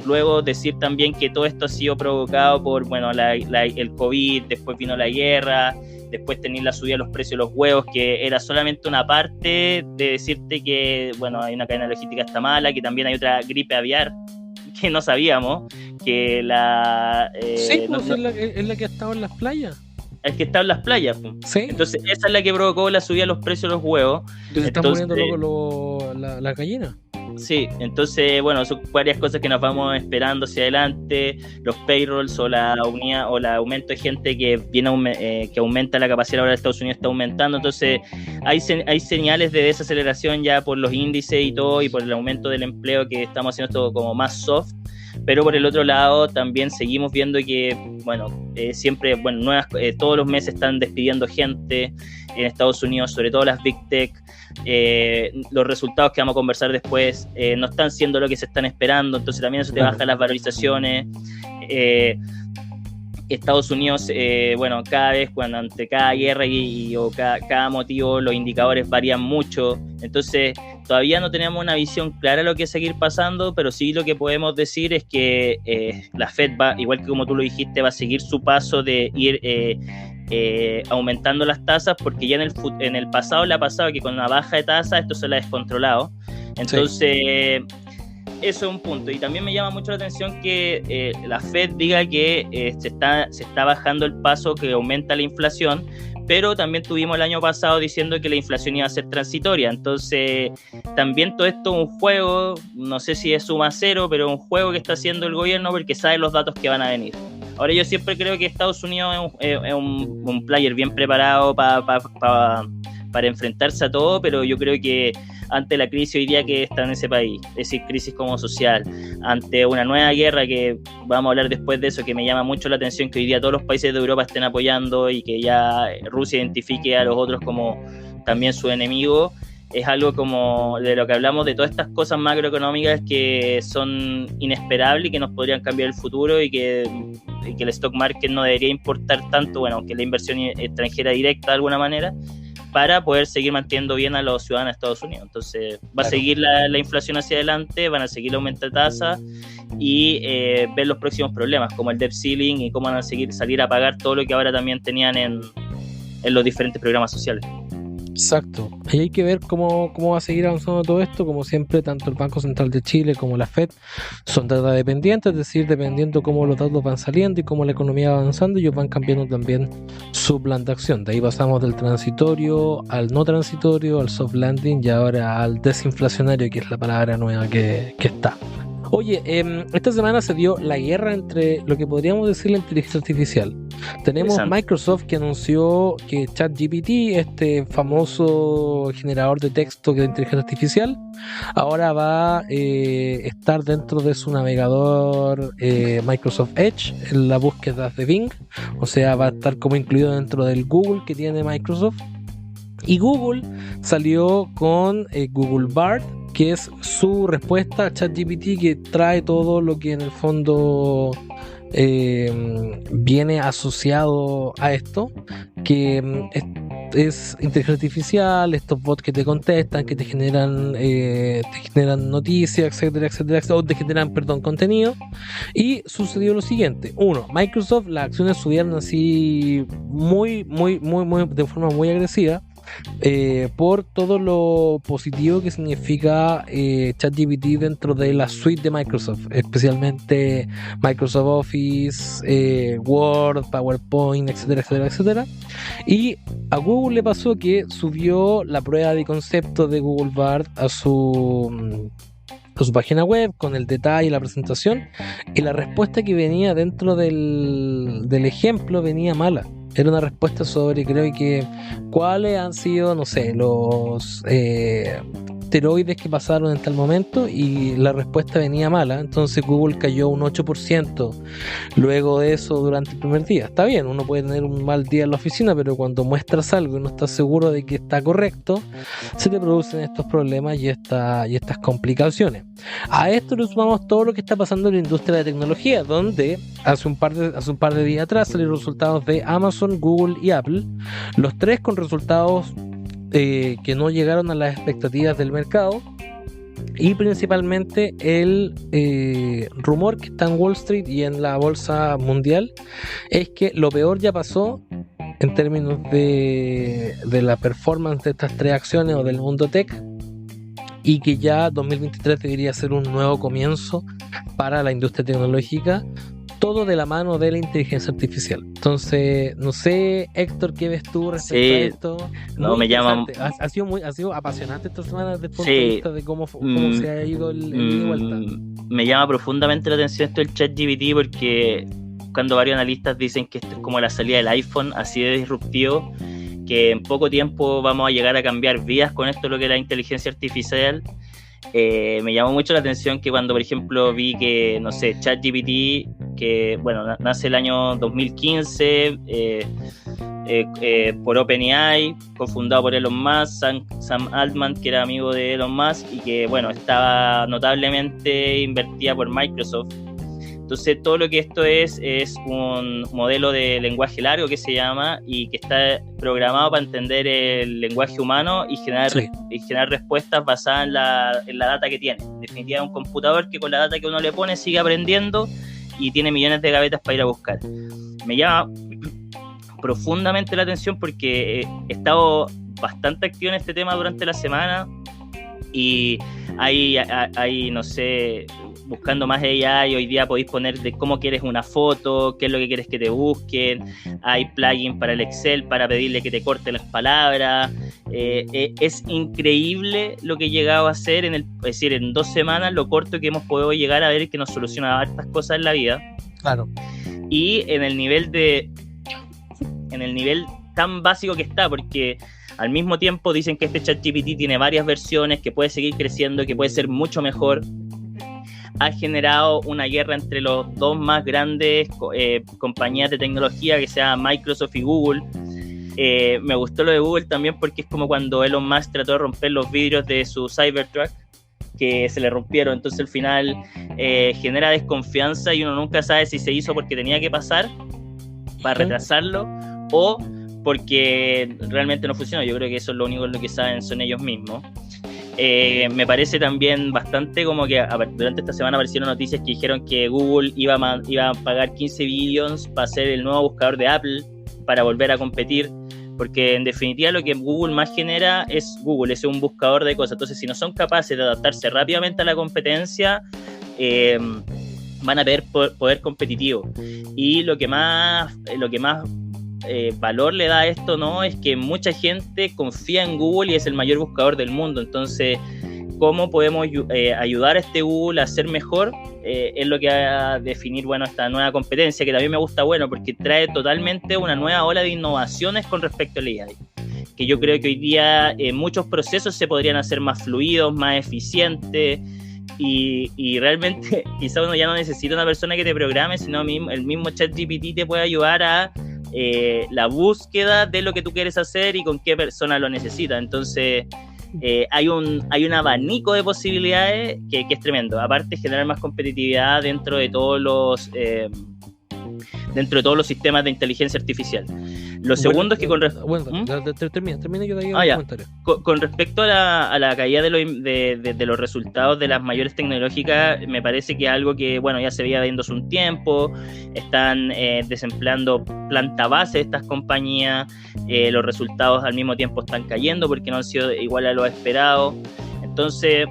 Luego decir también que todo esto ha sido provocado por, bueno, el COVID, después vino la guerra, después tener la subida de los precios de los huevos, que era solamente una parte de decirte que, bueno, hay una cadena logística está mala, que también hay otra gripe aviar que no sabíamos, que sí, pues es la que ha estado en las playas. El que está en las playas. Sí. Entonces esa es la que provocó la subida de los precios de los huevos. Se están muriendo luego las gallinas. Sí, entonces, bueno, son varias cosas que nos vamos esperando hacia adelante, los payrolls o la unidad o el aumento de gente que viene que aumenta la capacidad laboral de Estados Unidos, está aumentando. Entonces hay señales de desaceleración ya por los índices y todo, y por el aumento del empleo, que estamos haciendo esto como más soft. Pero por el otro lado también seguimos viendo que, bueno, siempre, bueno, todos los meses están despidiendo gente en Estados Unidos, sobre todo las Big Tech. Los resultados que vamos a conversar después no están siendo lo que se están esperando, entonces también eso te baja las valorizaciones. Estados Unidos, bueno, cada vez, ante cada guerra o cada motivo, los indicadores varían mucho. Entonces, todavía no tenemos una visión clara de lo que es seguir pasando, pero sí lo que podemos decir es que la Fed va, igual que como tú lo dijiste, va a seguir su paso de ir aumentando las tasas, porque ya en el pasado le ha pasado que con una baja de tasas esto se la ha descontrolado. Entonces... Sí. Eso es un punto, y también me llama mucho la atención que la Fed diga que se está bajando el paso que aumenta la inflación, pero también tuvimos el año pasado diciendo que la inflación iba a ser transitoria. Entonces también todo esto es un juego, no sé si es suma cero, pero un juego que está haciendo el gobierno porque sabe los datos que van a venir. Ahora, yo siempre creo que Estados Unidos es un player bien preparado para enfrentarse a todo, pero yo creo que ante la crisis hoy día que está en ese país, es decir, crisis como social, ante una nueva guerra, que vamos a hablar después de eso, que me llama mucho la atención que hoy día todos los países de Europa estén apoyando y que ya Rusia identifique a los otros como también su enemigo, es algo como de lo que hablamos, de todas estas cosas macroeconómicas que son inesperables y que nos podrían cambiar el futuro, y que el stock market no debería importar tanto, bueno, que la inversión extranjera directa de alguna manera, para poder seguir manteniendo bien a los ciudadanos de Estados Unidos. Entonces va a seguir la inflación hacia adelante, van a seguir el aumento de tasas y ver los próximos problemas, como el debt ceiling, y cómo van a salir a pagar todo lo que ahora también tenían en los diferentes programas sociales. Exacto. Y hay que ver cómo va a seguir avanzando todo esto. Como siempre, tanto el Banco Central de Chile como la Fed son data dependientes, es decir, dependiendo cómo los datos van saliendo y cómo la economía va avanzando, ellos van cambiando también su plan de acción. De ahí pasamos del transitorio al no transitorio, al soft landing y ahora al desinflacionario, que es la palabra nueva que está. Oye, esta semana se dio la guerra entre lo que podríamos decir la inteligencia artificial. Tenemos Microsoft que anunció que ChatGPT, este famoso generador de texto de inteligencia artificial, ahora va a estar dentro de su navegador Microsoft Edge en la búsqueda de Bing, o sea, va a estar como incluido dentro del Google que tiene Microsoft. Y Google salió con Google Bard, que es su respuesta a ChatGPT, que trae todo lo que en el fondo viene asociado a esto, que es inteligencia artificial, estos bots que te contestan, que te generan noticias, etcétera, etcétera, o te generan, contenido. Y sucedió lo siguiente: uno, Microsoft, las acciones subieron así muy de forma muy agresiva, por todo lo positivo que significa ChatGPT dentro de la suite de Microsoft, especialmente Microsoft Office, Word, PowerPoint, etcétera, etcétera, etcétera. Y a Google le pasó que subió la prueba de concepto de Google Bard a su página web con el detalle y la presentación, y la respuesta que venía dentro del ejemplo venía mala. Era una respuesta sobre, creo que, cuáles han sido, no sé, los asteroides que pasaron en tal momento, y la respuesta venía mala. Entonces Google cayó un 8% luego de eso durante el primer día. Está bien, uno puede tener un mal día en la oficina, pero cuando muestras algo y no estás seguro de que está correcto, se te producen estos problemas y estas complicaciones. A esto le sumamos todo lo que está pasando en la industria de la tecnología, donde hace un par de días atrás salieron resultados de Amazon, Google y Apple, los tres con resultados que no llegaron a las expectativas del mercado. Y principalmente el rumor que está en Wall Street y en la bolsa mundial es que lo peor ya pasó en términos de la performance de estas tres acciones o del mundo tech, y que ya 2023 debería ser un nuevo comienzo para la industria tecnológica, todo de la mano de la inteligencia artificial. Entonces, no sé, Héctor, ¿qué ves tú respecto a esto? No, me llama... Ha sido apasionante esta semana desde el punto de vista de cómo se ha ido el ida y vuelta. Me llama profundamente la atención esto del ChatGPT, porque cuando varios analistas dicen que esto es como la salida del iPhone, así de disruptivo, que en poco tiempo vamos a llegar a cambiar vidas con esto, lo que es la inteligencia artificial. Me llamó mucho la atención que cuando, por ejemplo, vi que, no sé, ChatGPT, que, bueno, nace el año 2015 por OpenAI, cofundado por Elon Musk, Sam Altman, que era amigo de Elon Musk, y que, bueno, estaba notablemente invertida por Microsoft. Entonces, todo lo que esto es un modelo de lenguaje largo que se llama, y que está programado para entender el lenguaje humano y generar respuestas basadas en la data que tiene. En definitiva, es un computador que con la data que uno le pone sigue aprendiendo y tiene millones de gavetas para ir a buscar. Me llama profundamente la atención porque he estado bastante activo en este tema durante la semana, y hay no sé, buscando más AI, hoy día podéis poner de cómo quieres una foto, qué es lo que quieres que te busquen, hay plugins para el Excel para pedirle que te corte las palabras. Es increíble lo que he llegado a hacer es decir, en 2 semanas, lo corto que hemos podido llegar a ver, que nos soluciona hartas cosas en la vida. Claro. Y en el nivel tan básico que está, porque al mismo tiempo dicen que este ChatGPT tiene varias versiones, que puede seguir creciendo, que puede ser mucho mejor. Ha generado una guerra entre los dos más grandes compañías de tecnología, que sea Microsoft y Google. Me gustó lo de Google también porque es como cuando Elon Musk trató de romper los vidrios de su Cybertruck, que se le rompieron. Entonces al final genera desconfianza, y uno nunca sabe si se hizo porque tenía que pasar para retrasarlo o porque realmente no funcionó. Yo creo que eso es lo único en lo que saben son ellos mismos. Me parece también bastante como que durante esta semana aparecieron noticias que dijeron que Google iba a pagar 15 billions para ser el nuevo buscador de Apple, para volver a competir, porque en definitiva lo que Google más genera es Google, es un buscador de cosas. Entonces, si no son capaces de adaptarse rápidamente a la competencia, van a perder poder competitivo. Y lo que más valor le da a esto, ¿no?, es que mucha gente confía en Google y es el mayor buscador del mundo. Entonces cómo podemos ayudar a este Google a ser mejor, es lo que va a definir, bueno, esta nueva competencia, que también me gusta, bueno, porque trae totalmente una nueva ola de innovaciones con respecto al AI, que yo creo que hoy día muchos procesos se podrían hacer más fluidos, más eficientes, y realmente quizá uno ya no necesita una persona que te programe, sino el mismo ChatGPT te puede ayudar a la búsqueda de lo que tú quieres hacer y con qué persona lo necesita. Entonces hay un abanico de posibilidades que es tremendo. Aparte, generar más competitividad dentro de todos los sistemas de inteligencia artificial. Lo segundo es que termina yo de ahí el comentario. Con respecto a la caída de los resultados de las mayores tecnológicas, me parece que es algo que, bueno, ya se veía viéndose un tiempo. Están desempleando planta base de estas compañías, los resultados al mismo tiempo están cayendo porque no han sido igual a lo esperado. Entonces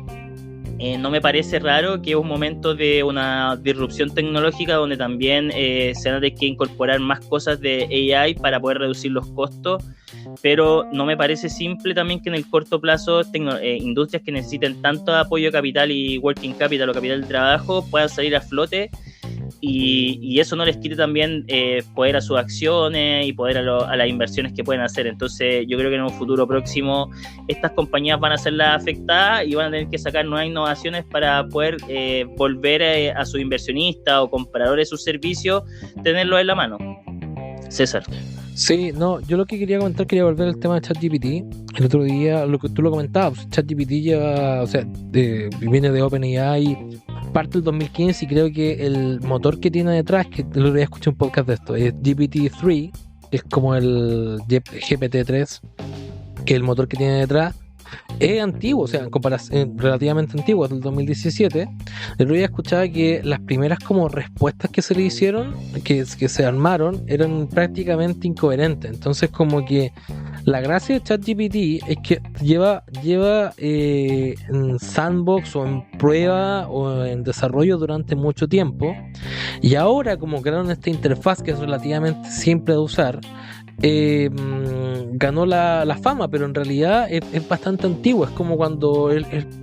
no me parece raro que es un momento de una disrupción tecnológica donde también se van a tener que incorporar más cosas de AI para poder reducir los costos, pero no me parece simple también que en el corto plazo industrias que necesiten tanto apoyo de capital y working capital o capital de trabajo puedan salir a flote, y eso no les quite también poder a sus acciones y poder a las inversiones que pueden hacer. Entonces yo creo que en un futuro próximo estas compañías van a ser las afectadas y van a tener que sacar nuevas innovaciones para poder volver a sus inversionistas o compradores de sus servicios, tenerlo en la mano. César. Sí, no, yo lo que quería volver al tema de ChatGPT. El otro día, lo que tú lo comentabas, ChatGPT viene de OpenAI, parte del 2015, y creo que el motor que tiene detrás, que el otro día escuché un podcast de esto, es GPT-3, que es como el GPT-3, que el motor que tiene detrás es antiguo, o sea, en comparación, relativamente antiguo, es del 2017. El otro día escuchaba que las primeras como respuestas que se le hicieron, que se armaron, eran prácticamente incoherentes. Entonces, como que la gracia de ChatGPT es que lleva en sandbox o en prueba o en desarrollo durante mucho tiempo, y ahora como crearon esta interfaz que es relativamente simple de usar, ganó la fama, pero en realidad es bastante antiguo. Es como cuando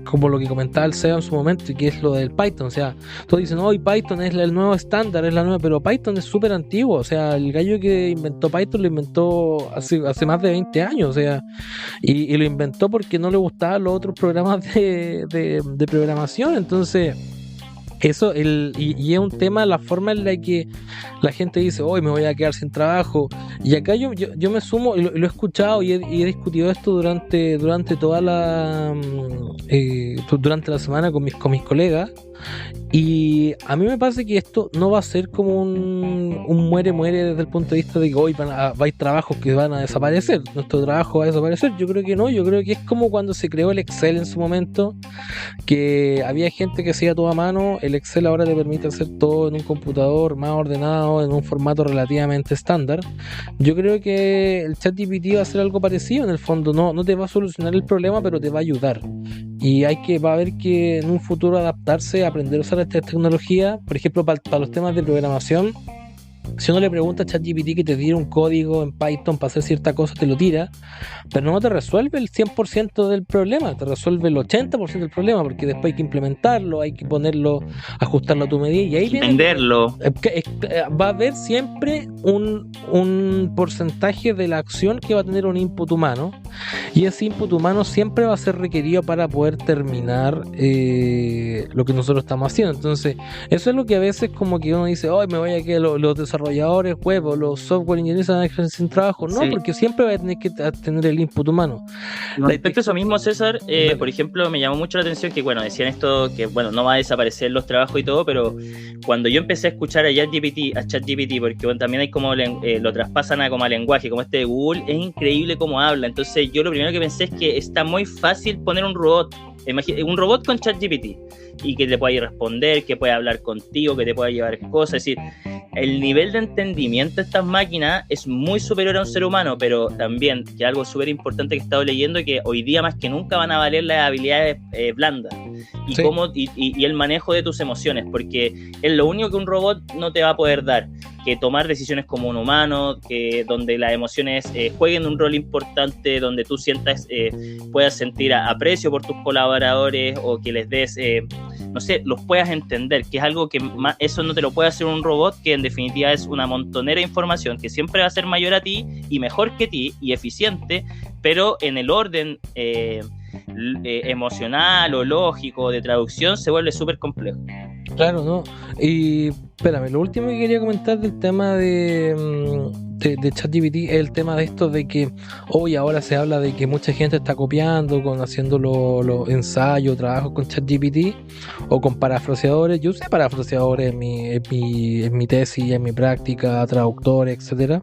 como lo que comentaba el SEO en su momento, que es lo del Python. O sea, todos dicen, hoy Python es el nuevo estándar, es la nueva, pero Python es súper antiguo. O sea, el gallo que inventó Python lo inventó hace más de 20 años. O sea, y lo inventó porque no le gustaban los otros programas de programación. Entonces eso, y es un tema la forma en la que la gente dice, hoy me voy a quedar sin trabajo. Y acá yo me sumo, y lo he escuchado y he discutido esto durante toda durante la semana con mis colegas. Y a mí me parece que esto no va a ser como un muere desde el punto de vista de que hoy hay trabajos que van a desaparecer, nuestro trabajo va a desaparecer. Yo creo que no, yo creo que es como cuando se creó el Excel en su momento, que había gente que hacía todo a mano. El Excel ahora te permite hacer todo en un computador más ordenado, en un formato relativamente estándar. Yo creo que el ChatGPT va a ser algo parecido. En el fondo no te va a solucionar el problema, pero te va a ayudar. Y va a haber que en un futuro adaptarse, aprender a usar esta tecnología. Por ejemplo, para los temas de programación, si uno le pregunta a ChatGPT que te diera un código en Python para hacer cierta cosa, te lo tira, pero no te resuelve el 100% del problema, te resuelve el 80% del problema, porque después hay que implementarlo, hay que ponerlo, ajustarlo a tu medida, y ahí venderlo. Va a haber siempre un porcentaje de la acción que va a tener un input humano, y ese input humano siempre va a ser requerido para poder terminar lo que nosotros estamos haciendo. Entonces, eso es lo que a veces como que uno dice, hoy me voy a quedar los desarrolladores web o los software ingenieros van a dejar sin trabajo. No, sí, porque siempre va a tener que tener el input humano. Respecto a eso mismo, César, por ejemplo, me llamó mucho la atención que, bueno, decían esto, que, bueno, no va a desaparecer los trabajos y todo, pero cuando yo empecé a escuchar a ChatGPT, porque, bueno, también hay como lo traspasan a como a lenguaje, como este de Google, es increíble cómo habla. Entonces yo lo primero que pensé es que está muy fácil poner un robot con ChatGPT y que te pueda ir a responder, que pueda hablar contigo, que te pueda llevar cosas. Es decir, el nivel de entendimiento de estas máquinas es muy superior a un ser humano, pero también, que algo súper importante que he estado leyendo, que hoy día más que nunca van a valer las habilidades blandas y, sí, y el manejo de tus emociones, porque es lo único que un robot no te va a poder dar. que tomar decisiones como un humano, que donde las emociones jueguen un rol importante, donde tú puedas sentir aprecio por tus colaboradores o que les des, no sé, los puedas entender, que es algo que eso no te lo puede hacer un robot, que en definitiva es una montonera de información que siempre va a ser mayor a ti y mejor que ti y eficiente, pero en el orden emocional o lógico de traducción se vuelve súper complejo. Claro, ¿no? Y espérame, lo último que quería comentar del tema de ChatGPT es el tema de esto de que hoy ahora se habla de que mucha gente está copiando, haciendo los ensayos, trabajos con ChatGPT o con parafraseadores. Yo usé parafraseadores en mi tesis, en mi práctica, traductores, etcétera.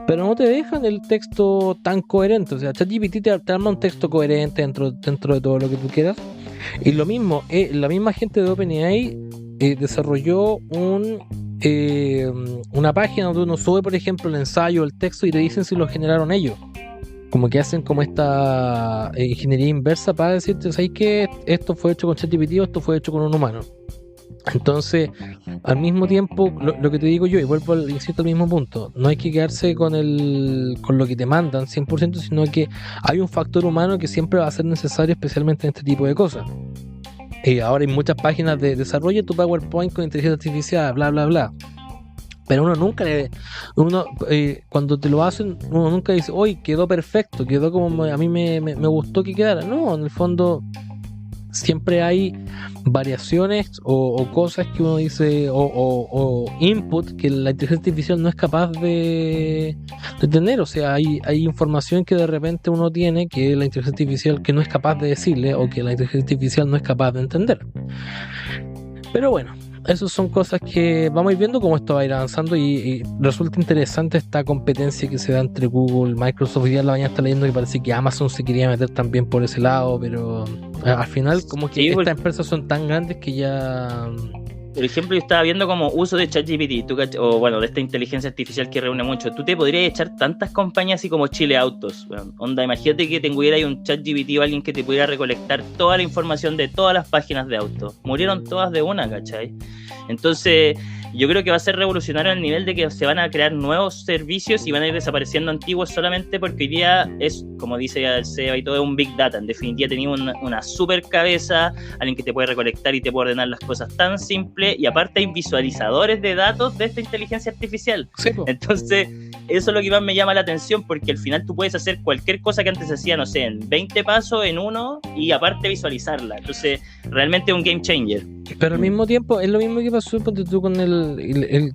Pero no te dejan el texto tan coherente. O sea, ChatGPT te arma un texto coherente dentro de todo lo que tú quieras. Y lo mismo, la misma gente de OpenAI desarrolló una página donde uno sube, por ejemplo, el ensayo, el texto y te dicen si lo generaron ellos. Como que hacen como esta ingeniería inversa para decirte, ¿sabes qué? Esto fue hecho con ChatGPT o esto fue hecho con un humano. Entonces, al mismo tiempo, lo que te digo yo, y vuelvo insisto al mismo punto, no hay que quedarse con lo que te mandan 100%, sino que hay un factor humano que siempre va a ser necesario, especialmente en este tipo de cosas. Ahora hay muchas páginas de desarrollo tu PowerPoint con inteligencia artificial, bla, bla, bla. Pero cuando te lo hacen, uno nunca dice, oye, quedó perfecto, quedó como a mí me gustó que quedara. No, en el fondo siempre hay variaciones o cosas que uno dice o input que la inteligencia artificial no es capaz de tener. O sea, hay información que de repente uno tiene que la inteligencia artificial que no es capaz de decirle o que la inteligencia artificial no es capaz de entender. Pero bueno, esas son cosas que vamos a ir viendo cómo esto va a ir avanzando y resulta interesante esta competencia que se da entre Google, Microsoft. Hoy día la mañana está leyendo que parece que Amazon se quería meter también por ese lado, pero al final como que estas empresas son tan grandes que ya... Por ejemplo, yo estaba viendo como uso de ChatGPT, o bueno, de esta inteligencia artificial que reúne mucho. Tú te podrías echar tantas compañías así como Chile Autos. Bueno, onda, imagínate que tuviera ahí un ChatGPT o alguien que te pudiera recolectar toda la información de todas las páginas de autos. Murieron todas de una, ¿cachai? Entonces, yo creo que va a ser revolucionario al nivel de que se van a crear nuevos servicios y van a ir desapareciendo antiguos solamente porque hoy día es, como dice el CEO y todo, es un Big Data. En definitiva, tenemos una super cabeza, alguien que te puede recolectar y te puede ordenar las cosas tan simple, y aparte hay visualizadores de datos de esta inteligencia artificial. Sí, entonces, eso es lo que más me llama la atención, porque al final tú puedes hacer cualquier cosa que antes se hacía, no sé, en 20 pasos, en uno, y aparte visualizarla. Entonces, realmente es un game changer. Pero al mismo tiempo, es lo mismo que pasó tú con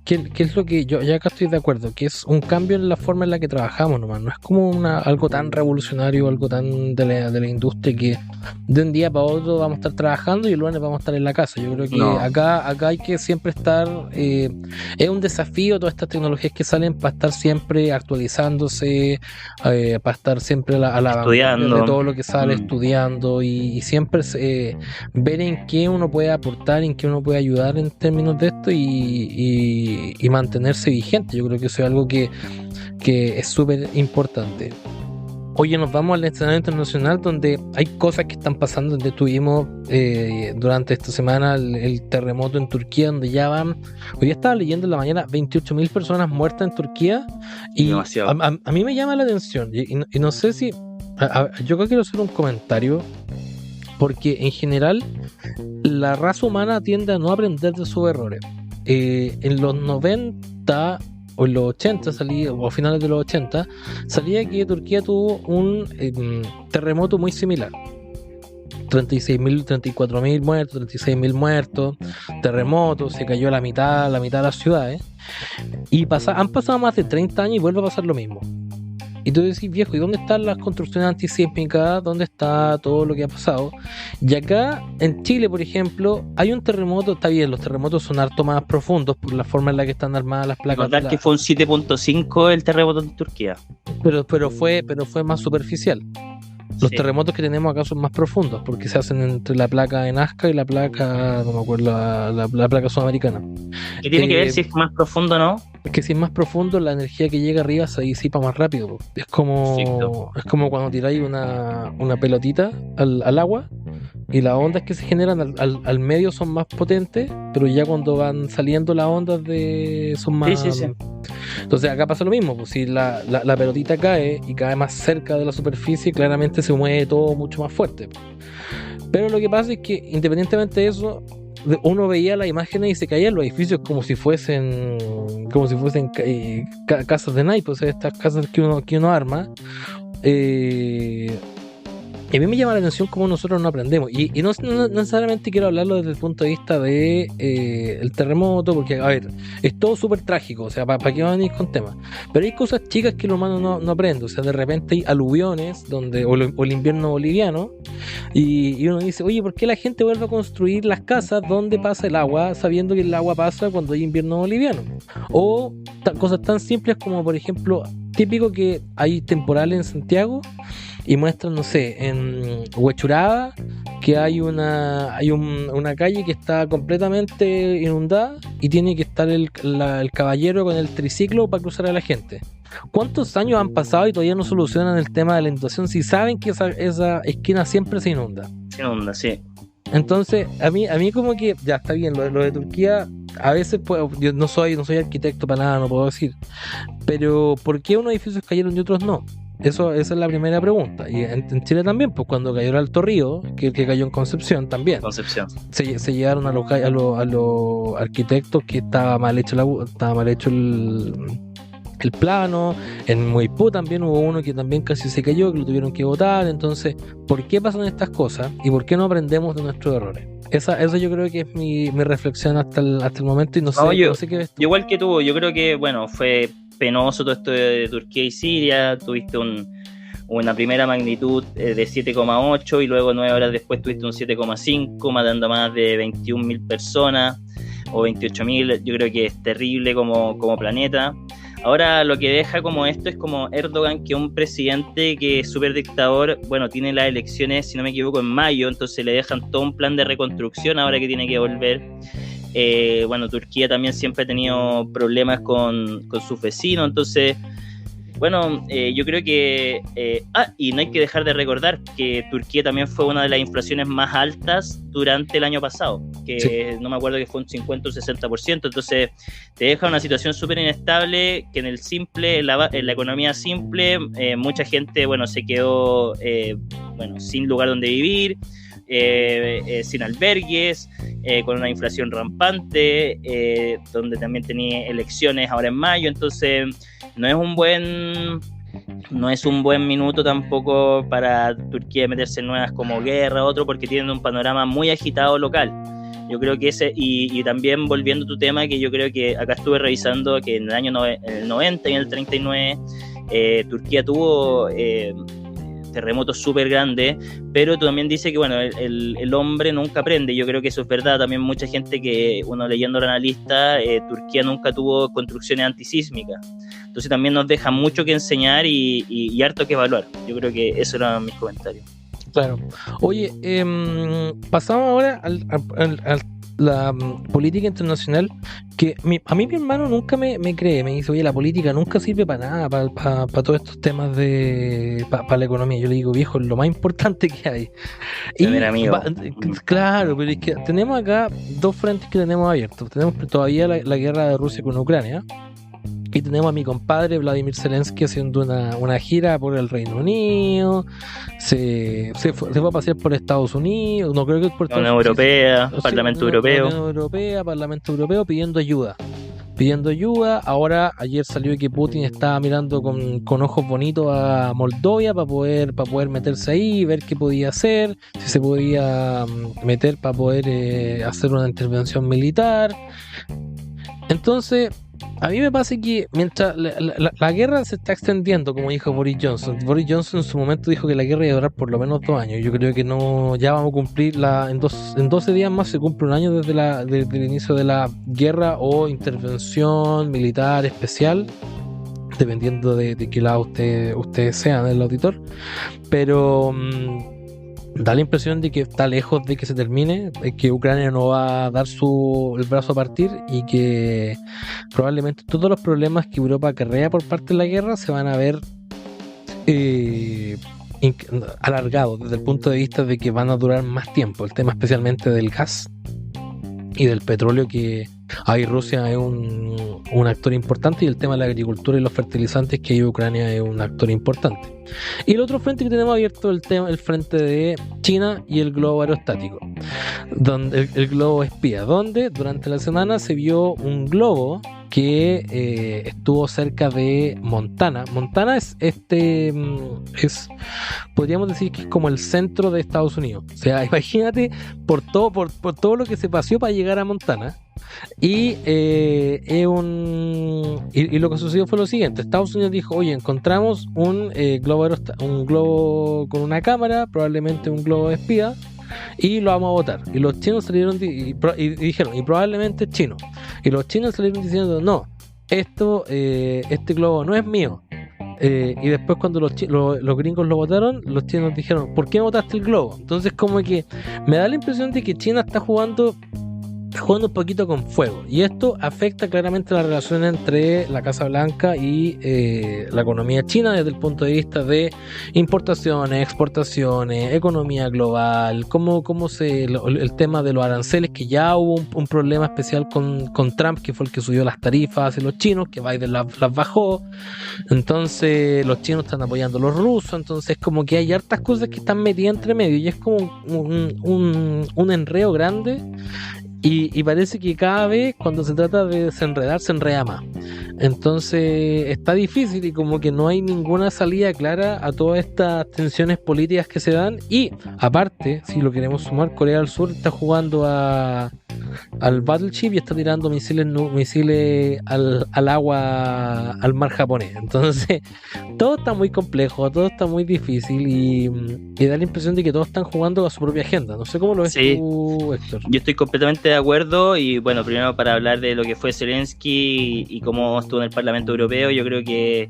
que es lo que yo ya acá estoy de acuerdo, que es un cambio en la forma en la que trabajamos nomás. No es como algo tan revolucionario, algo tan de la industria que de un día para otro vamos a estar trabajando y el lunes vamos a estar en la casa. Yo creo que acá hay que siempre estar, es un desafío todas estas tecnologías que salen para estar siempre actualizándose, para estar siempre a la vanguardia de todo lo que sale, estudiando y siempre ver en qué uno puede aportar, en qué uno puede ayudar en términos de esto y mantenerse vigente. Yo creo que eso es algo que es súper importante. Oye, nos vamos al escenario internacional donde hay cosas que están pasando, donde tuvimos durante esta semana el terremoto en Turquía, donde ya van, hoy día estaba leyendo en la mañana 28.000 personas muertas en Turquía y a mí me llama la atención y no sé si yo creo que quiero hacer un comentario, porque en general la raza humana tiende a no aprender de sus errores. En los 90 o en los 80 o finales de los 80 salía que Turquía tuvo un terremoto muy similar. 36.000, 34.000 muertos, 36.000 muertos, terremotos, se cayó la mitad de las ciudades y han pasado más de 30 años y vuelve a pasar lo mismo. Y tú decís, viejo, ¿y dónde están las construcciones antisísmicas? ¿Dónde está todo lo que ha pasado? Y acá, en Chile, por ejemplo, hay un terremoto, está bien, los terremotos son harto más profundos por la forma en la que están armadas las placas. Recordar que fue un 7.5 el terremoto en Turquía. Pero fue más superficial. Los terremotos que tenemos acá son más profundos, porque se hacen entre la placa de Nazca y la placa, no me acuerdo, la placa sudamericana. ¿Qué tiene que ver si es más profundo o no? Es que si es más profundo, la energía que llega arriba se disipa más rápido. Es como cuando tiráis una pelotita al agua y las ondas que se generan al medio son más potentes, pero ya cuando van saliendo las ondas son más... Sí. Entonces acá pasa lo mismo, pues si la pelotita cae y cae más cerca de la superficie, claramente se mueve todo mucho más fuerte. Pero lo que pasa es que independientemente de eso, uno veía las imágenes y se caían los edificios como si fuesen casas de naipes, o sea, estas casas que uno arma. Y a mí me llama la atención cómo nosotros no aprendemos. Y no necesariamente quiero hablarlo desde el punto de vista de el terremoto, porque, a ver, es todo súper trágico, o sea, ¿para qué van a venir con temas? Pero hay cosas chicas que el humano no aprende, o sea, de repente hay aluviones, o el invierno boliviano, y uno dice, oye, ¿por qué la gente vuelve a construir las casas donde pasa el agua, sabiendo que el agua pasa cuando hay invierno boliviano? O cosas tan simples como, por ejemplo, típico que hay temporales en Santiago, y muestran, no sé, en Huechuraba, que hay una calle que está completamente inundada y tiene que estar el caballero con el triciclo para cruzar a la gente. ¿Cuántos años han pasado y todavía no solucionan el tema de la inundación si saben que esa esquina siempre se inunda? Se inunda, sí. Entonces, a mí como que, ya está bien, lo de Turquía, a veces, pues, yo no soy arquitecto para nada, no puedo decir, pero ¿por qué unos edificios cayeron y otros no? Esa es la primera pregunta. Y en Chile también, pues cuando cayó el Alto Río, que cayó en Concepción también. Se llevaron a los arquitectos que estaba mal hecho el plano. En Moipú también hubo uno que también casi se cayó, que lo tuvieron que botar. Entonces, ¿por qué pasan estas cosas? ¿Y por qué no aprendemos de nuestros errores? Esa yo creo que es mi reflexión hasta el momento. Y no sé qué ves tú. Igual que tú, yo creo que, bueno, fue penoso todo esto de Turquía y Siria. Tuviste una primera magnitud de 7,8 y luego 9 horas después tuviste un 7,5, matando a más de 21.000 personas o 28.000. Yo creo que es terrible como planeta. Ahora lo que deja como esto es como Erdogan, que es un presidente que es súper dictador. Bueno, tiene las elecciones, si no me equivoco, en mayo, entonces le dejan todo un plan de reconstrucción ahora que tiene que volver. Bueno, Turquía también siempre ha tenido problemas con sus vecinos, entonces, bueno, yo creo que... y no hay que dejar de recordar que Turquía también fue una de las inflaciones más altas durante el año pasado, que sí. No me acuerdo que fue un 50 o 60%, entonces te deja una situación súper inestable, que en la economía simple, mucha gente, bueno, se quedó, sin lugar donde vivir, sin albergues, con una inflación rampante, donde también tenía elecciones ahora en mayo, entonces no es un buen minuto tampoco para Turquía meterse en nuevas como guerra, porque tienen un panorama muy agitado local. Yo creo que y también volviendo a tu tema, que yo creo que acá estuve revisando que en el año 90 y en el 39 Turquía tuvo terremotos súper grandes, pero tú también dices que bueno, el hombre nunca aprende. Yo creo que eso es verdad. También mucha gente que, uno leyendo al analista, Turquía nunca tuvo construcciones antisísmicas. Entonces también nos deja mucho que enseñar y harto que evaluar. Yo creo que eso eran mis comentarios. Claro. Oye, pasamos ahora a la política internacional, que a mí mi hermano nunca me cree, me dice, oye, la política nunca sirve para nada, para todos estos temas para la economía. Yo le digo, viejo, es lo más importante que hay. Claro, pero es que tenemos acá dos frentes que tenemos abiertos. Tenemos todavía la guerra de Rusia con Ucrania, y tenemos a mi compadre Vladimir Zelensky haciendo una gira por el Reino Unido. Se fue a pasear por Estados Unidos, no creo que por Unión Europea, Parlamento Europeo pidiendo ayuda. Ahora, ayer salió que Putin estaba mirando con ojos bonitos a Moldovia para poder meterse ahí, ver qué podía hacer, si se podía meter para poder hacer una intervención militar. Entonces, a mí me pasa que mientras la guerra se está extendiendo, como dijo Boris Johnson en su momento dijo que la guerra iba a durar por lo menos 2 años. Yo creo que ya vamos a cumplir en 12 días más se cumple un año desde el inicio de la guerra o intervención militar especial, dependiendo de qué lado ustedes sean, el auditor. Pero da la impresión de que está lejos de que se termine, que Ucrania no va a dar el brazo a partir, y que probablemente todos los problemas que Europa acarrea por parte de la guerra se van a ver alargados desde el punto de vista de que van a durar más tiempo. El tema especialmente del gas y del petróleo, que ahí Rusia es un actor importante, y el tema de la agricultura y los fertilizantes, que ahí Ucrania es un actor importante. Y el otro frente que tenemos abierto es el frente de China y el globo aerostático, donde el globo espía, donde durante la semana se vio un globo que estuvo cerca de Montana. Montana podríamos decir que es como el centro de Estados Unidos. O sea, imagínate por todo lo que se paseó para llegar a Montana. Y lo que sucedió fue lo siguiente: Estados Unidos dijo, oye, encontramos un globo con una cámara, probablemente un globo de espía, y lo vamos a botar. Y los chinos salieron y dijeron, y probablemente es chino. Y los chinos salieron diciendo, no, este globo no es mío. Y después, cuando los gringos lo votaron, los chinos dijeron, ¿por qué votaste el globo? Entonces, como que me da la impresión de que China está jugando un poquito con fuego, y esto afecta claramente la relación entre la Casa Blanca y la economía china desde el punto de vista de importaciones, exportaciones, economía global, el tema de los aranceles, que ya hubo un problema especial con Trump, que fue el que subió las tarifas hacia los chinos, que Biden las bajó. Entonces los chinos están apoyando a los rusos, entonces como que hay hartas cosas que están metidas entre medio, y es como un enredo grande. Y parece que cada vez, cuando se trata de desenredar, se enreda más. Entonces está difícil, y como que no hay ninguna salida clara a todas estas tensiones políticas que se dan. Y aparte, si lo queremos sumar, Corea del Sur está jugando al Battleship y está tirando misiles al agua, al mar japonés. Entonces todo está muy complejo, todo está muy difícil, y da la impresión de que todos están jugando a su propia agenda. No sé cómo lo ves tú, Héctor. Yo estoy completamente de acuerdo. Y bueno, primero, para hablar de lo que fue Zelensky y cómo estuvo en el Parlamento Europeo, yo creo que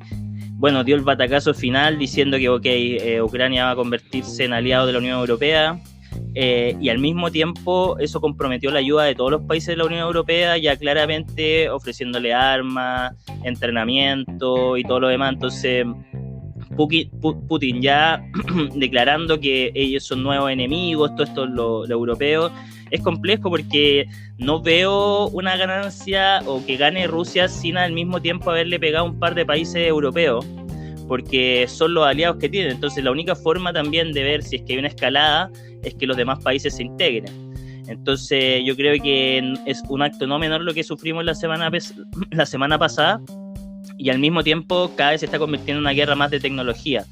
dio el batacazo final diciendo que Ucrania va a convertirse en aliado de la Unión Europea. Y al mismo tiempo eso comprometió la ayuda de todos los países de la Unión Europea, ya claramente ofreciéndole armas, entrenamiento y todo lo demás. Entonces Putin ya declarando que ellos son nuevos enemigos, todo esto lo europeo, es complejo, porque no veo una ganancia o que gane Rusia sin al mismo tiempo haberle pegado un par de países europeos, porque son los aliados que tienen. Entonces la única forma también de ver si es que hay una escalada es que los demás países se integren. Entonces yo creo que es un acto no menor lo que sufrimos la semana pasada, y al mismo tiempo cada vez se está convirtiendo en una guerra más de tecnología,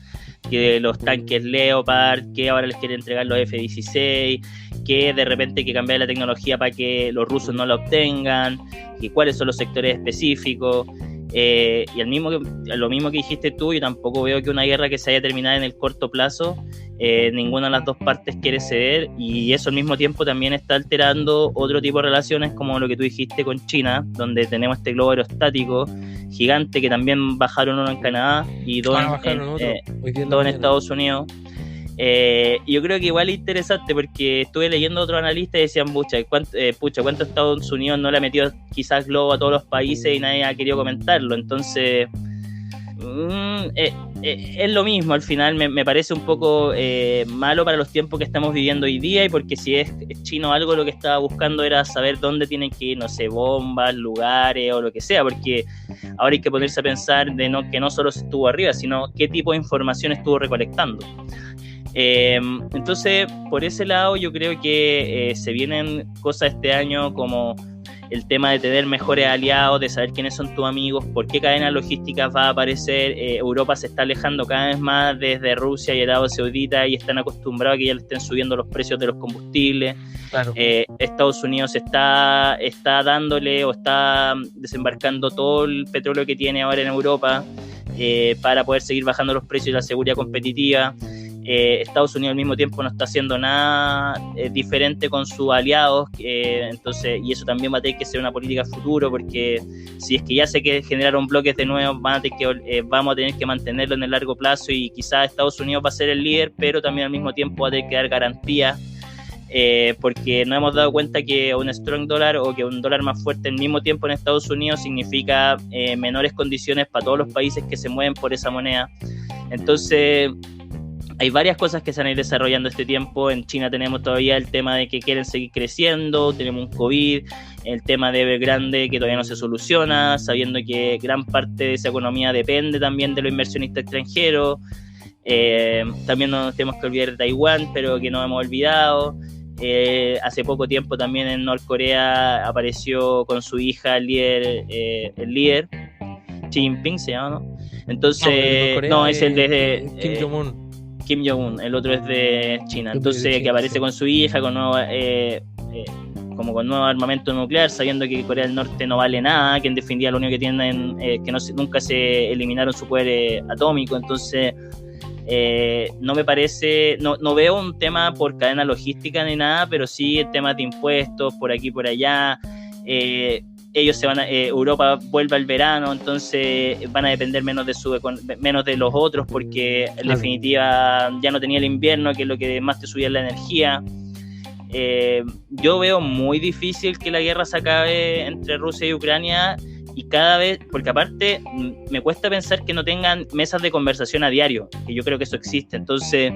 que los tanques Leopard, que ahora les quieren entregar los F-16, que de repente hay que cambiar la tecnología para que los rusos no la obtengan, y cuáles son los sectores específicos. Y lo mismo que dijiste tú, yo tampoco veo que una guerra que se haya terminado en el corto plazo. Ninguna de las dos partes quiere ceder, y eso al mismo tiempo también está alterando otro tipo de relaciones, como lo que tú dijiste con China, donde tenemos este globo aerostático gigante, que también bajaron uno en Canadá y dos en Estados Unidos. Yo creo que igual es interesante, porque estuve leyendo a otros analistas y decían, ¿cuánto Estados Unidos no le ha metido quizás globo a todos los países y nadie ha querido comentarlo? Entonces es lo mismo. Al final me parece un poco malo para los tiempos que estamos viviendo hoy día, y porque si es chino algo, lo que estaba buscando era saber dónde tienen que ir, no sé, bombas, lugares o lo que sea, porque ahora hay que ponerse a pensar que no solo estuvo arriba, sino qué tipo de información estuvo recolectando. Entonces, por ese lado, yo creo que se vienen cosas este año, como el tema de tener mejores aliados, de saber quiénes son tus amigos, por qué cadenas logísticas va a aparecer. Europa se está alejando cada vez más desde Rusia y Arabia Saudita, y están acostumbrados a que ya le estén subiendo los precios de los combustibles. Claro. Estados Unidos está dándole o está desembarcando todo el petróleo que tiene ahora en Europa para poder seguir bajando los precios y la seguridad competitiva. Estados Unidos al mismo tiempo no está haciendo nada diferente con sus aliados, entonces, y eso también va a tener que ser una política futuro, porque si es que ya sé que generaron bloques de nuevo, vamos a tener que mantenerlo en el largo plazo, y quizás Estados Unidos va a ser el líder, pero también al mismo tiempo va a tener que dar garantías, porque nos hemos dado cuenta que un strong dollar, o que un dólar más fuerte al mismo tiempo en Estados Unidos, significa menores condiciones para todos los países que se mueven por esa moneda. Entonces hay varias cosas que se van a ir desarrollando este tiempo. En China tenemos todavía el tema de que quieren seguir creciendo, tenemos un COVID, el tema de Evergrande que todavía no se soluciona, sabiendo que gran parte de esa economía depende también de los inversionistas extranjeros. También no nos tenemos que olvidar de Taiwán, pero que no hemos olvidado. Hace poco tiempo también en Norcorea apareció con su hija el líder Xi Jinping se llama, ¿no? Entonces, no, es el de Kim Jong-un. Kim Jong-un, el otro es de China. Entonces, que aparece con su hija, con como con nuevo armamento nuclear, sabiendo que Corea del Norte no vale nada, que en definitiva lo único que tienen es que nunca se eliminaron su poder atómico. Entonces, no me parece, no veo un tema por cadena logística ni nada, pero sí temas de impuestos por aquí y por allá. Ellos se van a, Europa vuelve al verano, entonces van a depender menos de los otros, porque en definitiva ya no tenía el invierno, que es lo que más te subía la energía. Yo veo muy difícil que la guerra se acabe entre Rusia y Ucrania, y cada vez, porque aparte me cuesta pensar que no tengan mesas de conversación a diario, que yo creo que eso existe. Entonces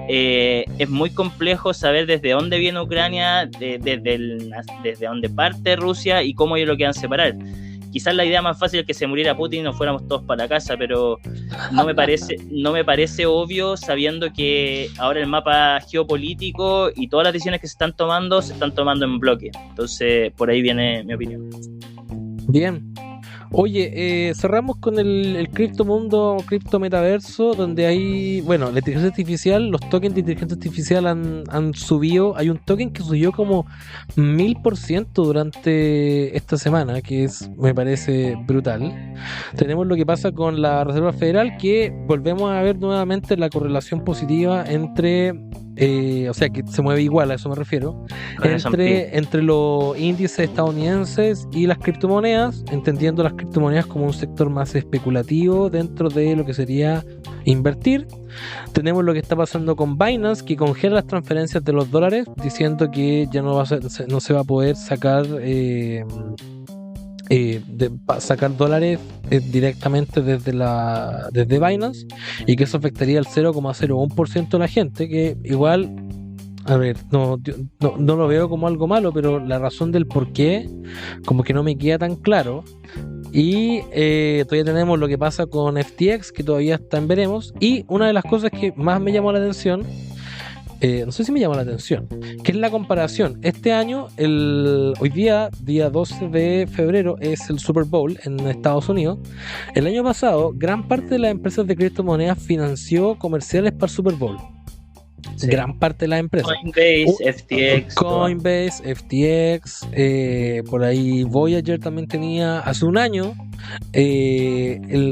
es muy complejo saber desde dónde viene Ucrania, desde dónde parte Rusia y cómo ellos lo quieran separar. Quizás la idea más fácil es que se muriera Putin y nos fuéramos todos para la casa, pero no me parece obvio, sabiendo que ahora el mapa geopolítico y todas las decisiones que se están tomando en bloque. Entonces por ahí viene mi opinión. Bien. Oye, cerramos con el criptomundo, criptometaverso, donde hay, bueno, la inteligencia artificial, los tokens de inteligencia artificial han subido. Hay un token que subió como 1000% durante esta semana, que me parece brutal. Tenemos lo que pasa con la Reserva Federal, que volvemos a ver nuevamente la correlación positiva entre... o sea, que se mueve igual, a eso me refiero, entre los índices estadounidenses y las criptomonedas, entendiendo las criptomonedas como un sector más especulativo dentro de lo que sería invertir. Tenemos lo que está pasando con Binance, que congela las transferencias de los dólares, diciendo que ya no se va a poder sacar sacar dólares directamente desde Binance, y que eso afectaría al 0,01% de la gente, que igual, a ver, no lo veo como algo malo, pero la razón del por qué como que no me queda tan claro. Y todavía tenemos lo que pasa con FTX, que todavía está en veremos. Y una de las cosas que más me llamó la atención, no sé si me llama la atención, que es la comparación. Este año, hoy día 12 de febrero, es el Super Bowl en Estados Unidos. El año pasado, gran parte de las empresas de criptomonedas financió comerciales para el Super Bowl. Sí. Gran parte de las empresas. Coinbase, FTX, por ahí Voyager también tenía. Hace un año,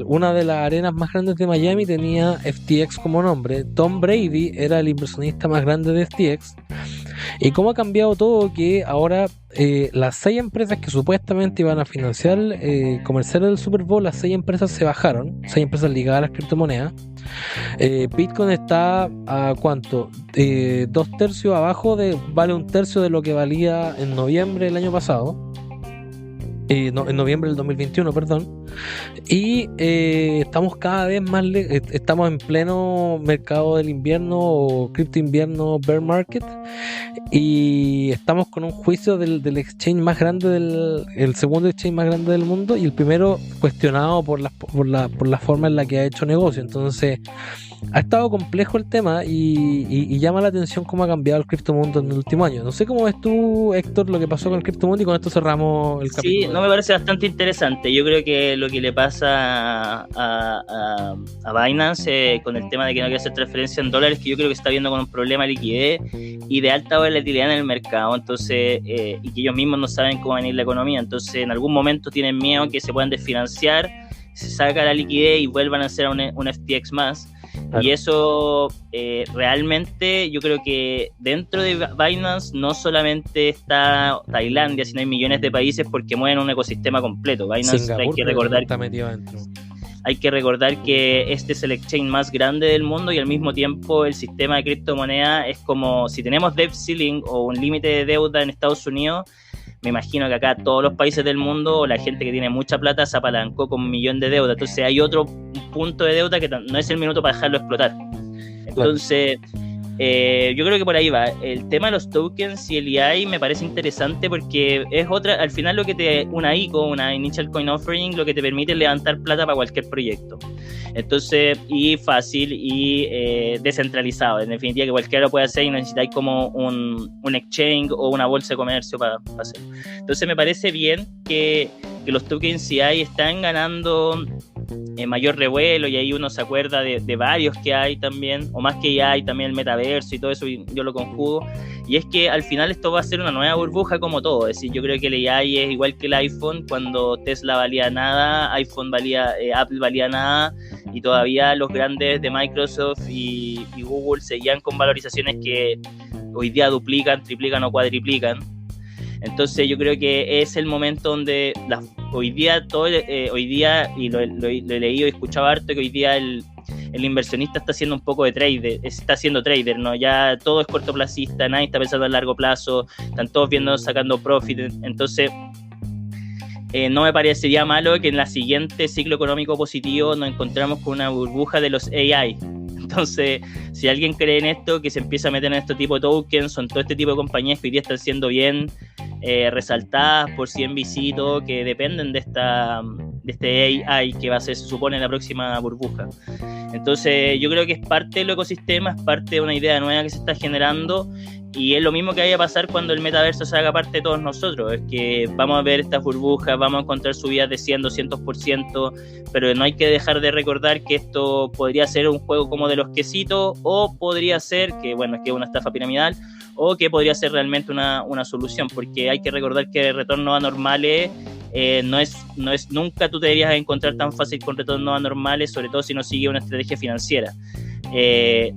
una de las arenas más grandes de Miami tenía FTX como nombre. Tom Brady era el inversionista más grande de FTX. Y cómo ha cambiado todo, que ahora las 6 empresas que supuestamente iban a financiar comerciales del Super Bowl, las 6 empresas se bajaron, 6 empresas ligadas a las criptomonedas. Bitcoin está a ¿cuánto? 2/3 abajo, vale 1/3 de lo que valía en noviembre del año pasado. En noviembre del 2021, perdón. Y estamos cada vez más estamos en pleno mercado del invierno o cripto invierno, bear market, y estamos con un juicio del exchange más grande, el segundo exchange más grande del mundo, y el primero cuestionado por la forma en la que ha hecho negocio. Entonces ha estado complejo el tema, y llama la atención cómo ha cambiado el criptomundo en el último año. No sé cómo ves tú, Héctor, lo que pasó con el criptomundo, y con esto cerramos el capítulo. Sí, no, me parece bastante interesante. Yo creo que lo que le pasa a Binance con el tema de que no quiere hacer transferencia en dólares, que yo creo que está viendo con un problema de liquidez y de alta volatilidad en el mercado, entonces y que ellos mismos no saben cómo va a venir la economía. Entonces en algún momento tienen miedo que se puedan desfinanciar, se saca la liquidez y vuelvan a hacer un FTX más. Claro. Y eso realmente yo creo que dentro de Binance no solamente está Tailandia, sino hay millones de países, porque mueven un ecosistema completo. Binance, Singapur, hay que recordar que este es el exchange más grande del mundo, y al mismo tiempo el sistema de criptomoneda es como si tenemos debt ceiling o un límite de deuda en Estados Unidos. Me imagino que acá todos los países del mundo, la gente que tiene mucha plata se apalancó con 1 millón de deuda. Entonces hay otro punto de deuda que no es el minuto para dejarlo explotar. Entonces, yo creo que por ahí va. El tema de los tokens y el EI me parece interesante porque es otra, al final una ICO, una Initial Coin Offering, lo que te permite es levantar plata para cualquier proyecto. Entonces, y fácil y descentralizado. En definitiva, que cualquiera lo puede hacer y necesitáis como un exchange o una bolsa de comercio para hacerlo. Entonces, me parece bien que los tokens EI están ganando mayor revuelo, y ahí uno se acuerda de varios que hay también, o más que ya hay también el metaverso y todo eso, y yo lo conjugo, y es que al final esto va a ser una nueva burbuja como todo. Es decir, yo creo que el AI es igual que el iPhone. Cuando Tesla valía nada, Apple valía nada, y todavía los grandes de Microsoft y Google seguían con valorizaciones que hoy día duplican, triplican o cuadriplican. Entonces yo creo que es el momento donde hoy día, y lo he leído y escuchado harto, que hoy día el inversionista está haciendo un poco de trader, está haciendo trader, ¿no? Ya todo es cortoplacista, nadie está pensando a largo plazo, están todos sacando profit. Entonces no me parecería malo que en la siguiente ciclo económico positivo nos encontramos con una burbuja de los AI. Entonces, si alguien cree en esto, que se empieza a meter en este tipo de tokens, son todo este tipo de compañías que hoy día están siendo bien resaltadas por CNBC y todo, que dependen de este AI que va a ser, se supone, la próxima burbuja. Entonces, yo creo que es parte del ecosistema, es parte de una idea nueva que se está generando, y es lo mismo que vaya a pasar cuando el metaverso se haga parte de todos nosotros. Es que vamos a ver estas burbujas, vamos a encontrar subidas de 100, 200%, pero no hay que dejar de recordar que esto podría ser un juego como de los quesitos, o podría ser, que bueno, es que es una estafa piramidal, o que podría ser realmente una solución, porque hay que recordar que retornos anormales no es nunca tú te deberías encontrar tan fácil con retornos anormales, sobre todo si no sigue una estrategia financiera.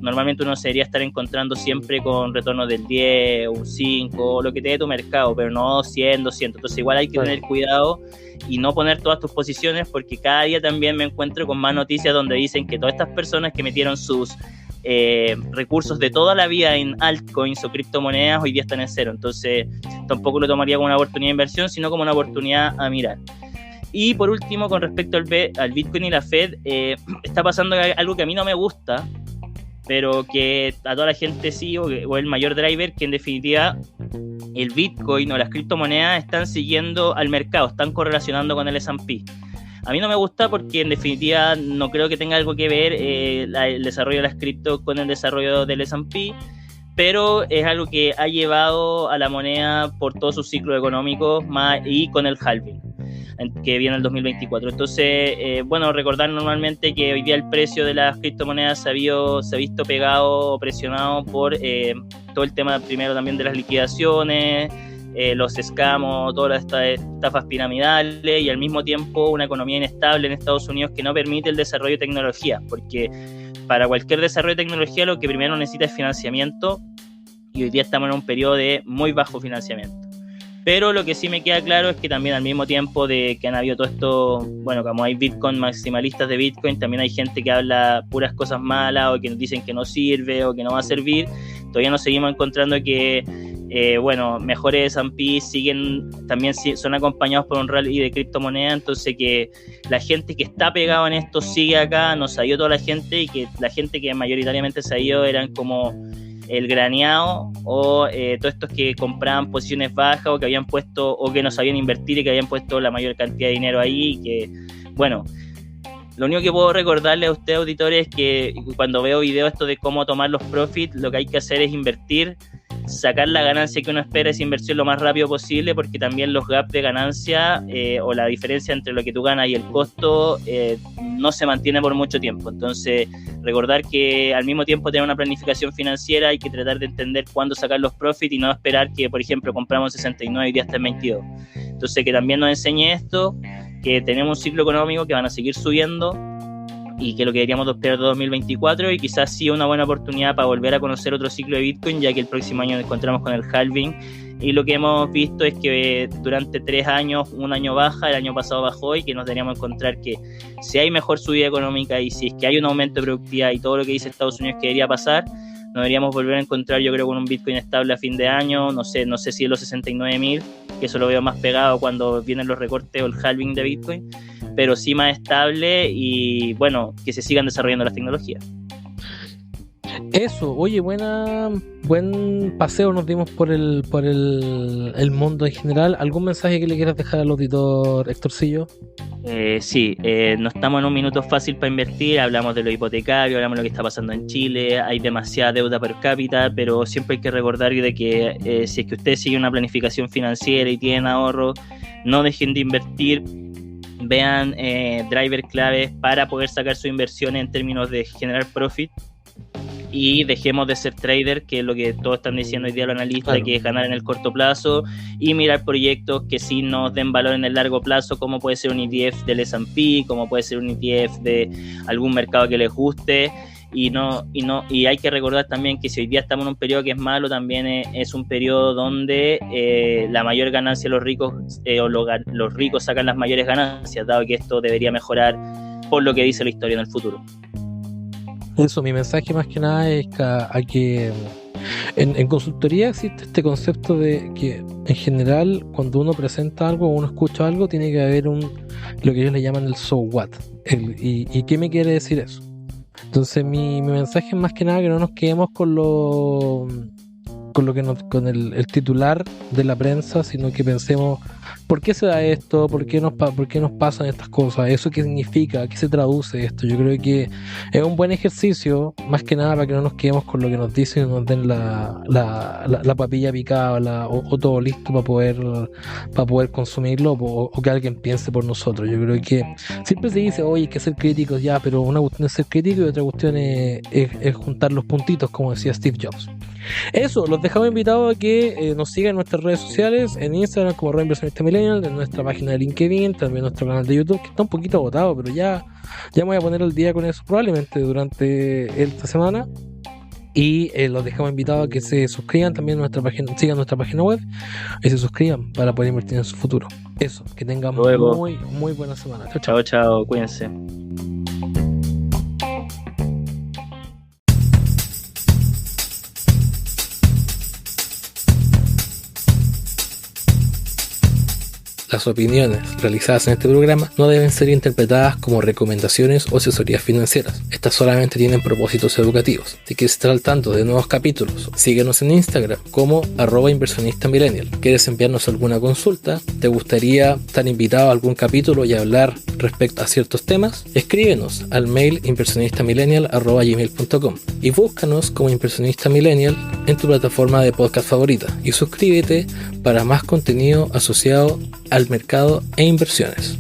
Normalmente uno se debería estar encontrando siempre con retornos del 10, un 5, lo que te dé tu mercado, pero no 100, 200. Entonces igual hay que tener cuidado y no poner todas tus posiciones, porque cada día también me encuentro con más noticias donde dicen que todas estas personas que metieron sus recursos de toda la vida en altcoins o criptomonedas hoy día están en cero. Entonces tampoco lo tomaría como una oportunidad de inversión, sino como una oportunidad a mirar. Y por último, con respecto al Bitcoin y la Fed, está pasando algo que a mí no me gusta, pero que a toda la gente sí, o el mayor driver, que en definitiva el Bitcoin o las criptomonedas están siguiendo al mercado, están correlacionando con el S&P. A mí no me gusta porque en definitiva no creo que tenga algo que ver el desarrollo de las criptos con el desarrollo del S&P, pero es algo que ha llevado a la moneda por todo su ciclo económico, y con el halving que viene el 2024. Entonces, bueno, recordar normalmente que hoy día el precio de las criptomonedas se ha visto pegado o presionado por todo el tema primero también de las liquidaciones, los escamos, todas estas estafas piramidales, y al mismo tiempo una economía inestable en Estados Unidos que no permite el desarrollo de tecnología, porque para cualquier desarrollo de tecnología lo que primero necesita es financiamiento, y hoy día estamos en un periodo de muy bajo financiamiento. Pero lo que sí me queda claro es que también al mismo tiempo de que han habido todo esto, bueno, como hay Bitcoin maximalistas de Bitcoin, también hay gente que habla puras cosas malas, o que nos dicen que no sirve o que no va a servir. Todavía nos seguimos encontrando que bueno, mejores S&P también son acompañados por un rally de criptomonedas. Entonces que la gente que está pegada en esto sigue acá, no se ha ido toda la gente, y que la gente que mayoritariamente se ha ido eran como el graneado, o todos estos que compraban posiciones bajas, o que habían puesto, o que no sabían invertir y que habían puesto la mayor cantidad de dinero ahí. Y que, bueno, lo único que puedo recordarle a ustedes, auditores, es que cuando veo videos esto de cómo tomar los profits, lo que hay que hacer es invertir, sacar la ganancia que uno espera, esa inversión lo más rápido posible, porque también los gaps de ganancia o la diferencia entre lo que tú ganas y el costo no se mantiene por mucho tiempo. Entonces, recordar que al mismo tiempo tener una planificación financiera, hay que tratar de entender cuándo sacar los profits y no esperar que, por ejemplo, compramos 69 y ya está en 22. Entonces, que también nos enseñe esto, que tenemos un ciclo económico que van a seguir subiendo, y que lo que deberíamos esperar de 2024, y quizás sí una buena oportunidad para volver a conocer otro ciclo de Bitcoin, ya que el próximo año nos encontramos con el halving, y lo que hemos visto es que durante 3 años, un año baja, el año pasado bajó, y que nos deberíamos encontrar que si hay mejor subida económica y si es que hay un aumento de productividad y todo lo que dice Estados Unidos que debería pasar, nos deberíamos volver a encontrar, yo creo, con un Bitcoin estable a fin de año, no sé si en los 69.000, que eso lo veo más pegado cuando vienen los recortes o el halving de Bitcoin, pero sí más estable, y bueno, que se sigan desarrollando las tecnologías. Eso, oye, buen paseo nos dimos por el mundo en general. ¿Algún mensaje que le quieras dejar al auditor, Héctorcillo? Sí, no estamos en un minuto fácil para invertir, hablamos de lo hipotecario, hablamos de lo que está pasando en Chile, hay demasiada deuda per cápita, pero siempre hay que recordar de que si es que ustedes siguen una planificación financiera y tienen ahorro, no dejen de invertir, vean drivers claves para poder sacar su inversión en términos de generar profit. Y dejemos de ser trader, que es lo que todos están diciendo hoy día los analistas, claro, que es ganar en el corto plazo, y mirar proyectos que sí nos den valor en el largo plazo, como puede ser un ETF del S&P, como puede ser un ETF de algún mercado que les guste. Y hay que recordar también que si hoy día estamos en un periodo que es malo, también es un periodo donde la mayor ganancia de los ricos, los ricos sacan las mayores ganancias, dado que esto debería mejorar por lo que dice la historia en el futuro. Eso, mi mensaje más que nada es que en consultoría existe este concepto de que en general cuando uno presenta algo o uno escucha algo tiene que haber lo que ellos le llaman el so what. ¿Y qué me quiere decir eso? Entonces mi mensaje es más que nada que no nos quedemos con el titular de la prensa, sino que pensemos ¿por qué se da esto? ¿Por qué nos pasan estas cosas? ¿Eso qué significa? ¿A qué se traduce esto? Yo creo que es un buen ejercicio, más que nada para que no nos quedemos con lo que nos dicen y nos den la papilla picada o todo listo para poder consumirlo o que alguien piense por nosotros. Yo creo que siempre se dice, oye, hay que ser críticos ya, pero una cuestión es ser crítico y otra cuestión es juntar los puntitos, como decía Steve Jobs. Eso, los dejamos invitados a que nos sigan en nuestras redes sociales, en Instagram como @inversionista millennial, en nuestra página de LinkedIn, también en nuestro canal de YouTube, que está un poquito agotado, pero ya me voy a poner al día con eso probablemente durante esta semana. Y los dejamos invitados a que se suscriban también a nuestra página, sigan nuestra página web y se suscriban para poder invertir en su futuro. Eso, que tengan muy, muy buena semana. Chao, cuídense. Las opiniones realizadas en este programa no deben ser interpretadas como recomendaciones o asesorías financieras. Estas solamente tienen propósitos educativos. Si quieres estar al tanto de nuevos capítulos, síguenos en Instagram como @inversionistamillennial. ¿Quieres enviarnos alguna consulta? ¿Te gustaría estar invitado a algún capítulo y hablar respecto a ciertos temas? Escríbenos al mail inversionistamillennial@gmail.com y búscanos como Inversionista Millennial en tu plataforma de podcast favorita y suscríbete para más contenido asociado al mercado e inversiones.